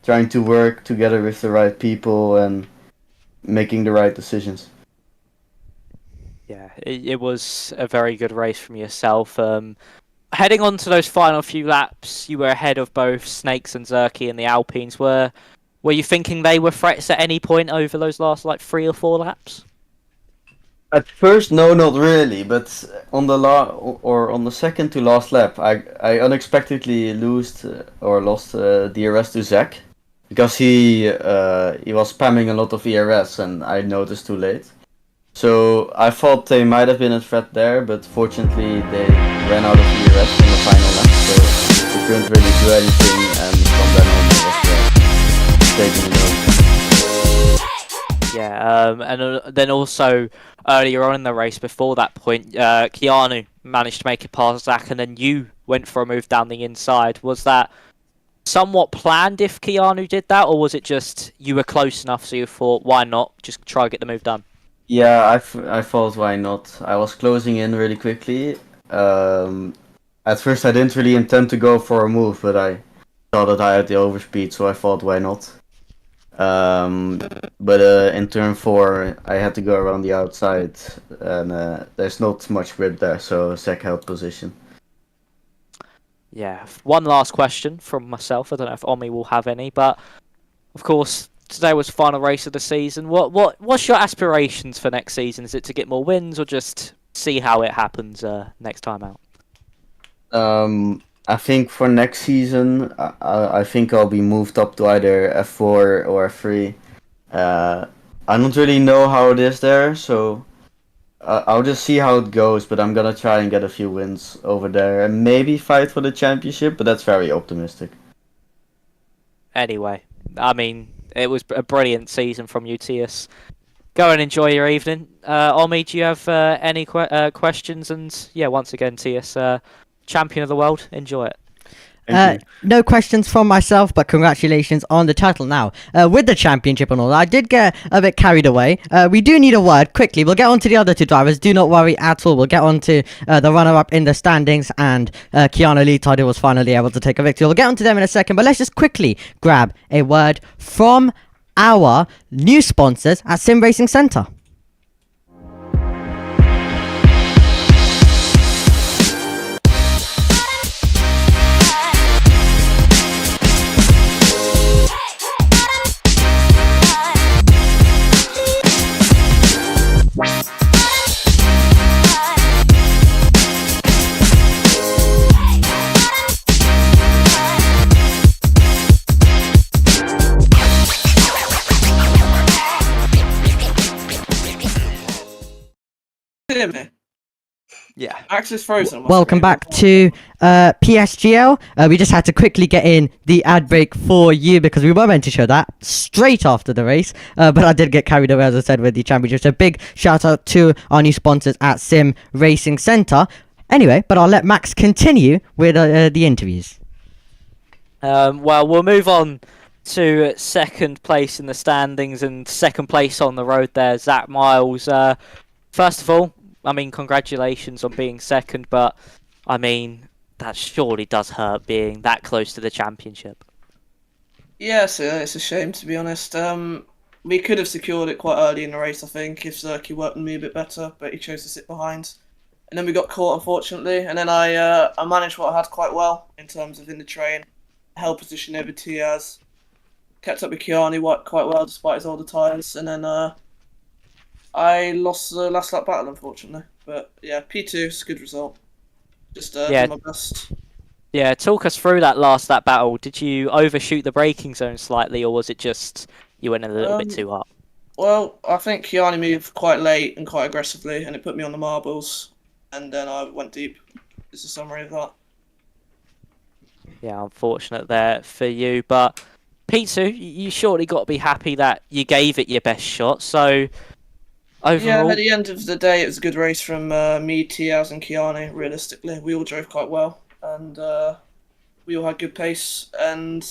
trying to work together with the right people, and making the right decisions. Yeah, it was a very good race from yourself. Heading on to those final few laps, you were ahead of both Snakes and Zerky in the Alpines. Were you thinking they were threats at any point over those last 3 or 4 laps? At first, no, not really. But on the second to last lap, I unexpectedly lost DRS to Zach, because he was spamming a lot of ERS, and I noticed too late. So I thought they might have been a threat there, but fortunately they ran out of ERS in the final lap, so we couldn't really do anything, and from then on it was taking it over. Yeah, and then also earlier on in the race, before that point, Keanu managed to make it past Zach, and then you went for a move down the inside. Was that somewhat planned if Keanu did that, or was it just you were close enough so you thought, why not, just try to get the move done? Yeah, I thought, why not? I was closing in really quickly. At first I didn't really intend to go for a move, but I saw that I had the overspeed, so I thought, why not? But in turn 4 I had to go around the outside, and there's not much grip there, so Zach held position. Yeah, one last question from myself. I don't know if Omi will have any, but of course today was the final race of the season. What's your aspirations for next season? Is it to get more wins, or just see how it happens next time out? I think for next season, I think I'll be moved up to either F4 or F3. I don't really know how it is there, so I'll just see how it goes, but I'm gonna try and get a few wins over there and maybe fight for the championship, but that's very optimistic. Anyway, I mean, it was a brilliant season from you, Tias. Go and enjoy your evening. Omi, do you have any questions? And yeah, once again, Tias, champion of the world. Enjoy it. Thank you. No questions from myself, but congratulations on the title now. With the championship and all that, I did get a bit carried away. We do need a word quickly. We'll get on to the other two drivers. Do not worry at all. We'll get on to the runner-up in the standings and Keanu Leetard, who was finally able to take a victory. We'll get on to them in a second, but let's just quickly grab a word from our new sponsors at Sim Racing Centre. Hear me? Yeah. Max is frozen. Welcome back to PSGL. We just had to quickly get in the ad break for you because we were meant to show that straight after the race. But I did get carried away, as I said, with the championship. So big shout out to our new sponsors at Sim Racing Centre. Anyway, but I'll let Max continue with the interviews. Well, we'll move on to second place in the standings and second place on the road there, Zach Miles. First of all, I mean, congratulations on being second, but I mean, that surely does hurt being that close to the championship. Yes, it's a shame, to be honest. We could have secured it quite early in the race, I think, if Zerky worked on me a bit better, but he chose to sit behind. And then we got caught, unfortunately, and then I managed what I had quite well in terms of in the train, held position over Tiaz, kept up with Kiani quite well despite his older tyres, and then I lost the last lap battle, unfortunately. But yeah, P2 is a good result. Just Yeah. did my best. Yeah, talk us through that last lap battle. Did you overshoot the braking zone slightly, or was it just you went a little bit too hard? Well, I think Kiani moved quite late and quite aggressively, and it put me on the marbles, and then I went deep. Is the summary of that. Yeah, unfortunate there for you, but P2, you surely got to be happy that you gave it your best shot. So overall, Yeah, at the end of the day, it was a good race from me, Tiaz, and Kiani. Realistically, we all drove quite well, and we all had good pace. And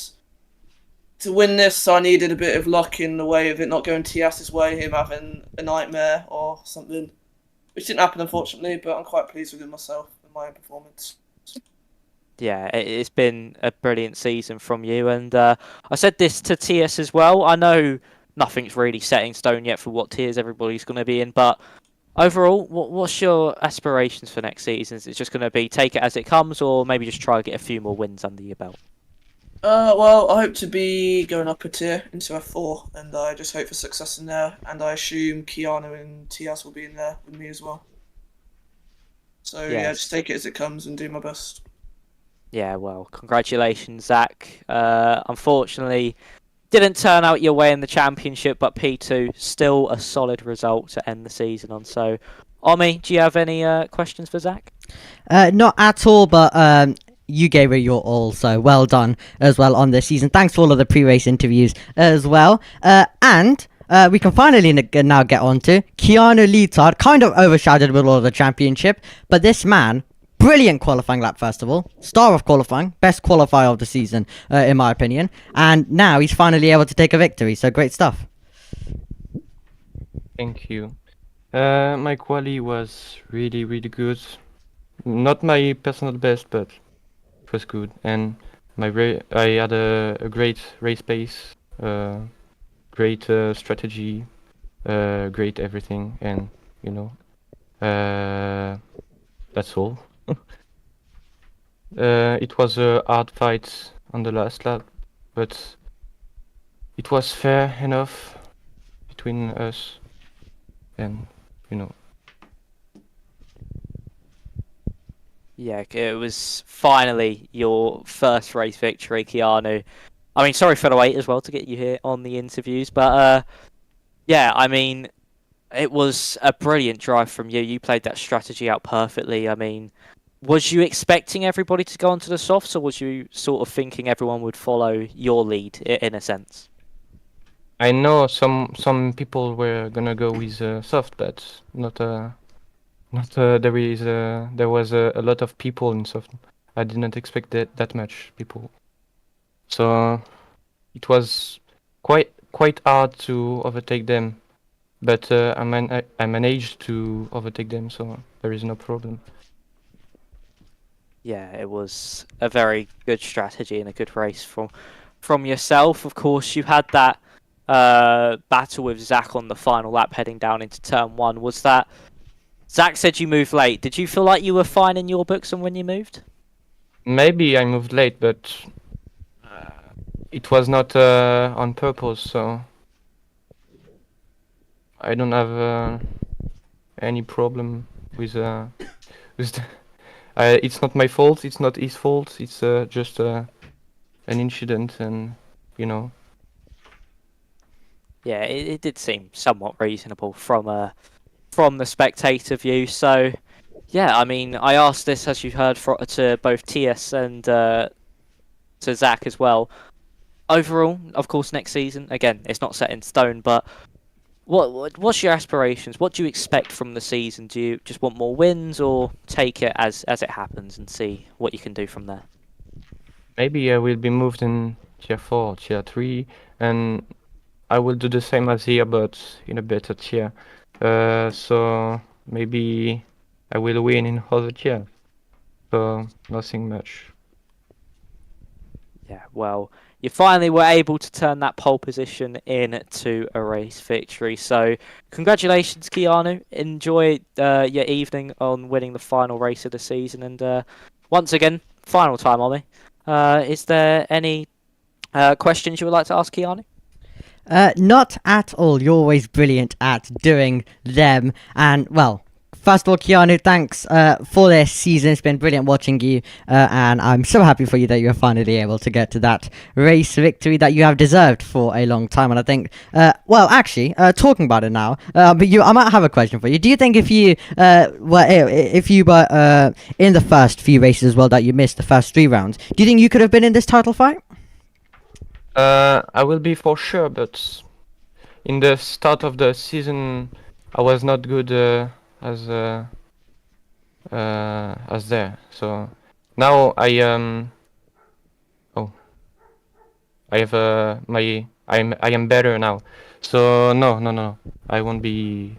to win this, I needed a bit of luck in the way of it not going Tiaz's way, him having a nightmare or something, which didn't happen, unfortunately. But I'm quite pleased with it myself and my own performance. yeah, it's been a brilliant season from you, and I said this to TS as well. I know nothing's really set in stone yet for what tiers everybody's going to be in, but overall, what's your aspirations for next season? Is it just going to be take it as it comes, or maybe just try and get a few more wins under your belt? Well, I hope to be going up a tier into F4, and I just hope for success in there. And I assume Keanu and Tias will be in there with me as well. So yeah, Yes. just take it as it comes and do my best. Yeah, well, congratulations, Zach. Unfortunately, didn't turn out your way in the championship, but P2 still a solid result to end the season on. So, Omi, do you have any questions for Zach? Not at all, but you gave it your all, so well done as well on this season. Thanks for all of the pre-race interviews as well. And we can finally now get on to Keanu Leetard, kind of overshadowed with all of the championship, but this man, brilliant qualifying lap, first of all. Star of qualifying, best qualifier of the season, in my opinion. And now he's finally able to take a victory, so great stuff. Thank you. My quali was really, really good. Not my personal best, but it was good. And I had a great race pace, great strategy, great everything, and you know, that's all. It was a hard fight on the last lap, but it was fair enough between us, and you know. Yeah, it was finally your first race victory, Keanu. I mean, sorry for the wait as well to get you here on the interviews, but yeah, I mean, It was a brilliant drive from you. You played that strategy out perfectly. I mean, was you expecting everybody to go onto the softs, or was you sort of thinking everyone would follow your lead in a sense? I know some people were gonna go with soft, but not there was a lot of people in soft. I did not expect that much people. So it was quite hard to overtake them, but I managed to overtake them, so there is no problem. Yeah, it was a very good strategy and a good race from yourself. Of course, you had that battle with Zach on the final lap heading down into turn 1. Was that Zach said you moved late? Did you feel like you were fine in your books and when you moved? Maybe I moved late, but it was not on purpose, so I don't have any problem with with the, it's not my fault, it's not his fault, it's just an incident, and you know. Yeah, it did seem somewhat reasonable from the spectator view. So, yeah, I mean, I asked this, as you heard, to both TS and to Zach as well. Overall, of course, next season, again, it's not set in stone, but what's your aspirations? What do you expect from the season? Do you just want more wins, or take it as it happens and see what you can do from there? Maybe I will be moved in tier 4, tier 3, and I will do the same as here, but in a better tier. So maybe I will win in other tier. So nothing much. Yeah, well, you finally were able to turn that pole position into a race victory. So, congratulations, Keanu. Enjoy your evening on winning the final race of the season. And once again, final time, Ollie. Is there any questions you would like to ask Keanu? Not at all. You're always brilliant at doing them. And, well, first of all, Keanu, thanks for this season. It's been brilliant watching you. And I'm so happy for you that you're finally able to get to that race victory that you have deserved for a long time. And I think, well, actually, talking about it now, but I might have a question for you. Do you think if you were in the first few races as well that you missed the first 3 rounds, do you think you could have been in this title fight? I will be for sure, but in the start of the season, I was not good as there. So now I have I am better now. So no, I won't be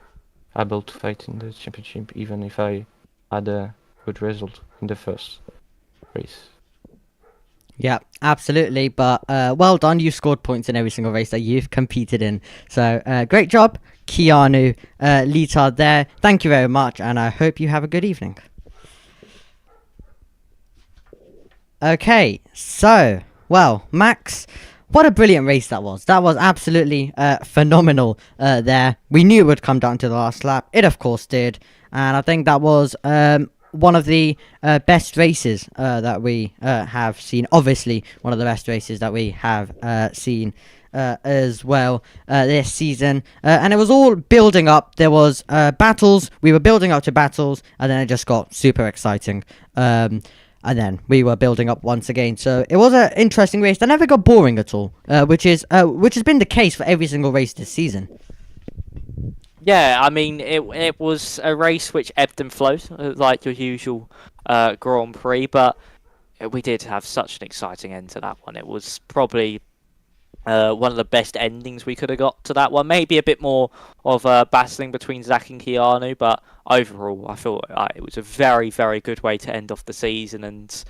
able to fight in the championship even if I had a good result in the first race. Yeah, absolutely. But well done. You scored points in every single race that you've competed in. So great job, Keanu Litard there. Thank you very much. And I hope you have a good evening. Okay, so, well, Max, what a brilliant race that was. That was absolutely phenomenal there. We knew it would come down to the last lap. It, of course, did. And I think that was one of the best races that we have seen. Obviously, one of the best races that we have seen as well this season. And it was all building up. There was battles. We were building up to battles. And then it just got super exciting. And then we were building up once again. So it was an interesting race that never got boring at all. Which has been the case for every single race this season. Yeah, I mean, it was a race which ebbed and flowed, like your usual Grand Prix, but we did have such an exciting end to that one. It was probably one of the best endings we could have got to that one. Maybe a bit more of battling between Zach and Keanu, but overall, I feel it was a very, very good way to end off the season. And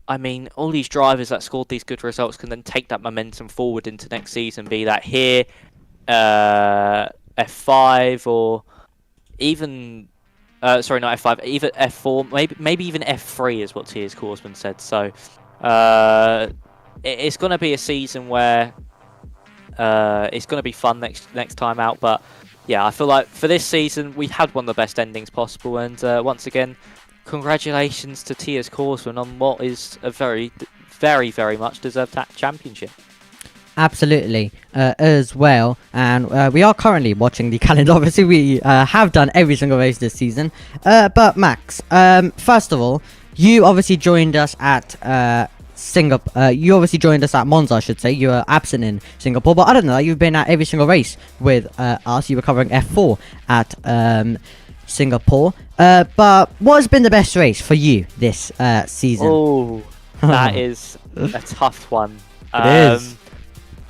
I mean, all these drivers that scored these good results can then take that momentum forward into next season, be that here, F5, or even sorry, not F5, even F4, maybe even F3 is what T.S. Korsman said. So it's going to be a season where it's going to be fun next time out. But yeah, I feel like for this season we had one of the best endings possible. And once again, congratulations to T.S. Korsman on what is a very, very, very much deserved championship. Absolutely, as well. And we are currently watching the calendar. Obviously, we have done every single race this season. But Max, first of all, you obviously joined us at Singapore. You obviously joined us at Monza, I should say. You were absent in Singapore, but other than that, you've been at every single race with us. You were covering F4 at Singapore. But what has been the best race for you this season? Oh, that is a tough one. It is.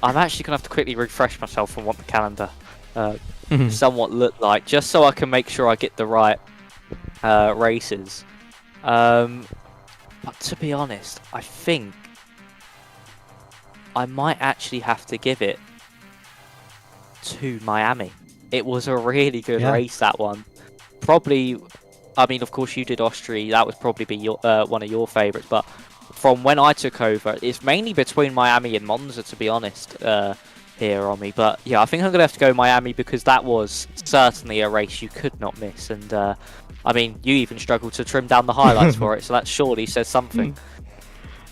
I'm actually gonna have to quickly refresh myself on what the calendar somewhat looked like, just so I can make sure I get the right races. But to be honest, I think I might actually have to give it to Miami. It was a really good race, that one. Probably, I mean, of course you did Austria. That would probably be your, one of your favourites. But from when I took over, it's mainly between Miami and Monza, to be honest, here on me. But yeah, I think I'm going to have to go Miami because that was certainly a race you could not miss. And I mean, you even struggled to trim down the highlights for it, so that surely says something.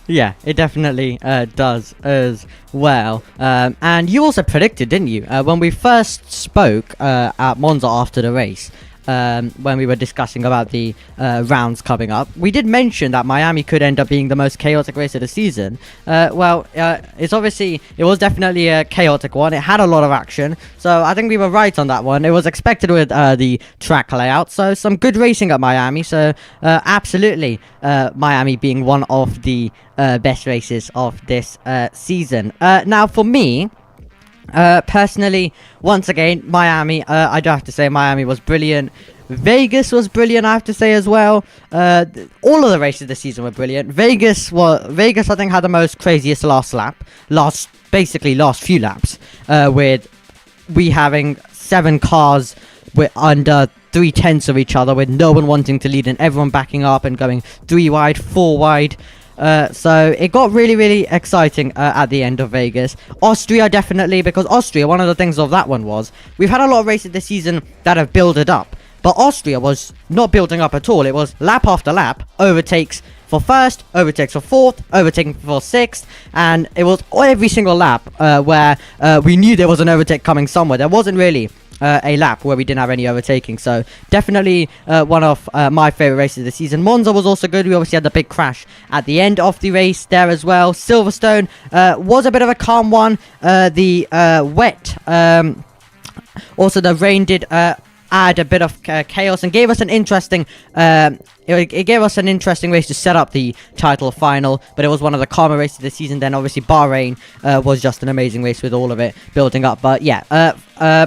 Yeah, it definitely does as well. And you also predicted, didn't you, when we first spoke at Monza after the race, when we were discussing about the rounds coming up, we did mention that Miami could end up being the most chaotic race of the season. It was definitely a chaotic one. It had a lot of action, so I think we were right on that one. It was expected with the track layout, so some good racing at Miami. So absolutely, Miami being one of the best races of this season. Now for me, personally, once again, Miami, I do have to say Miami was brilliant. Vegas was brilliant, I have to say as well. All of the races this season were brilliant. Vegas, I think, had the most craziest last few laps, with we having 7 cars with under 3/10 of each other, with no one wanting to lead and everyone backing up and going 3 wide, 4 wide. So it got really, really exciting at the end of Vegas. Austria, definitely, because Austria, one of the things of that one was, we've had a lot of races this season that have builded up, but Austria was not building up at all. It was lap after lap, overtakes for first, overtakes for fourth, overtaking for sixth, and it was every single lap where we knew there was an overtake coming somewhere. There wasn't really a lap where we didn't have any overtaking, so definitely one of my favorite races this season. Monza was also good. We obviously had the big crash at the end of the race there as well. Silverstone was a bit of a calm one. The wet, also the rain did add a bit of chaos and gave us an interesting it gave us an interesting race to set up the title final, but it was one of the calmer races this season. Then obviously Bahrain was just an amazing race with all of it building up. But yeah,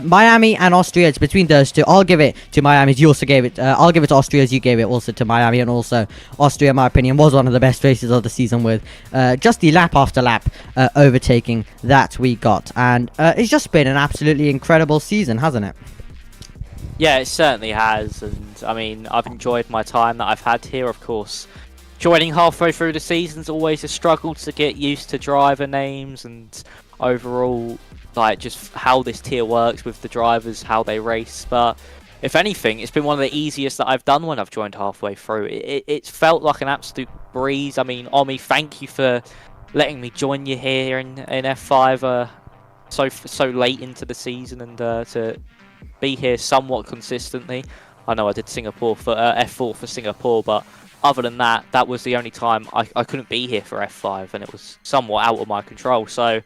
Miami and Austria, it's between those two. I'll give it to Miami. You also gave it, I'll give it to Austria as you gave it also to Miami. And also Austria, in my opinion, was one of the best races of the season, with just the lap after lap overtaking that we got. And it's just been an absolutely incredible season, hasn't it? Yeah, it certainly has, and I mean, I've enjoyed my time that I've had here. Of course, joining halfway through the season's always a struggle to get used to driver names and overall, like, just how this tier works with the drivers, how they race. But if anything, it's been one of the easiest that I've done when I've joined halfway through. It's felt like an absolute breeze. I mean, Omi, thank you for letting me join you here in F5 so late into the season, and to be here somewhat consistently. I know I did Singapore for F4 for Singapore, but other than that, that was the only time I couldn't be here for F5, and it was somewhat out of my control. So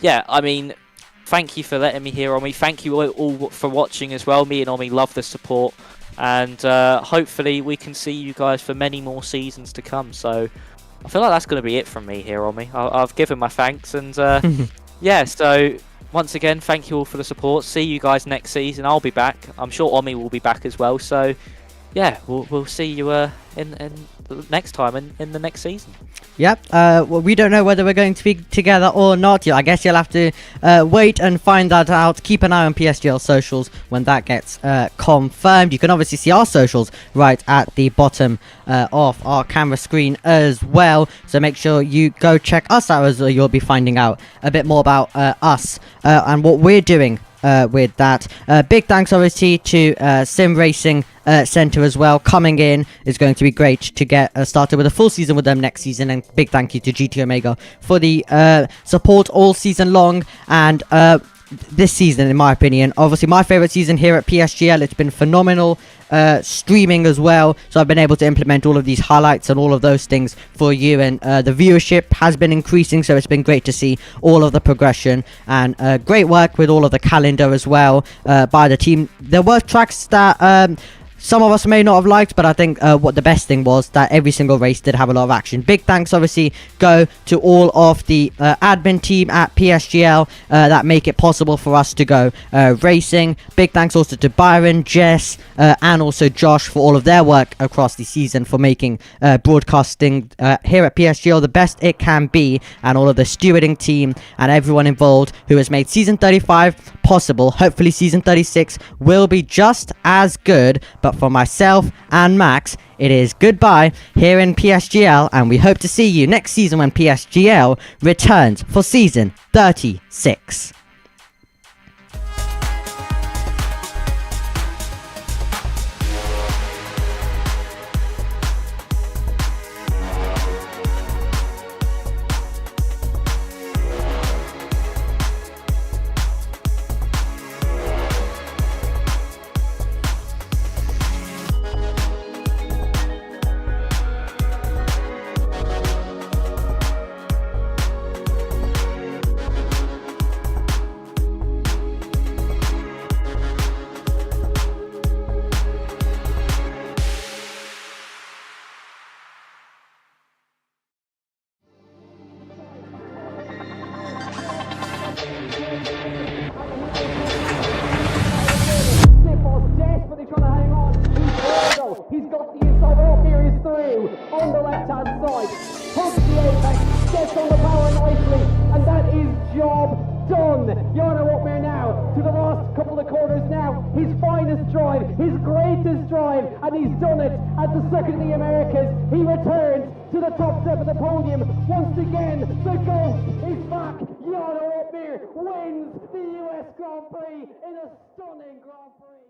yeah, I mean, thank you for letting me here, Omi. Thank you all for watching as well. Me and Omi love the support, and hopefully we can see you guys for many more seasons to come. So I feel like that's going to be it from me here, Omi. I've given my thanks, and yeah, so once again, thank you all for the support. See you guys next season. I'll be back. I'm sure Omi will be back as well. So, yeah, we'll see you in next time in the next season. Yep. Well, we don't know whether we're going to be together or not. I guess you'll have to wait and find that out. Keep an eye on PSGL socials when that gets confirmed. You can obviously see our socials right at the bottom of our camera screen as well. So make sure you go check us out, as you'll be finding out a bit more about us and what we're doing with that. Big thanks obviously to Sim Racing Center as well. Coming in is going to be great to get started with a full season with them next season, and big thank you to GT Omega for the support all season long, and this season, in my opinion, obviously my favorite season here at PSGL. It's been phenomenal streaming as well, so I've been able to implement all of these highlights and all of those things for you, and the viewership has been increasing, so it's been great to see all of the progression, and great work with all of the calendar as well by the team. There were tracks that some of us may not have liked, but I think what the best thing was that every single race did have a lot of action. Big thanks obviously go to all of the admin team at PSGL that make it possible for us to go racing. Big thanks also to Byron, Jess, and also Josh for all of their work across the season, for making broadcasting here at PSGL the best it can be, and all of the stewarding team and everyone involved who has made season 35 possible. Hopefully season 36 will be just as good, but for myself and Max, it is goodbye here in PSGL, and we hope to see you next season when PSGL returns for season 36. Desperately trying to hang on. He's got the inside up here. He's through on the left hand side. Hooks the apex, gets on the power nicely, and that is job done. Jarno Opmeer now to the last couple of corners now. His finest drive, his greatest drive, and he's done it at the Circuit of the Americas. He returns to the top step of the podium. Once again, the GOAT is back. Jarno Opmeer wins the US Grand Prix in a stunning Grand Prix.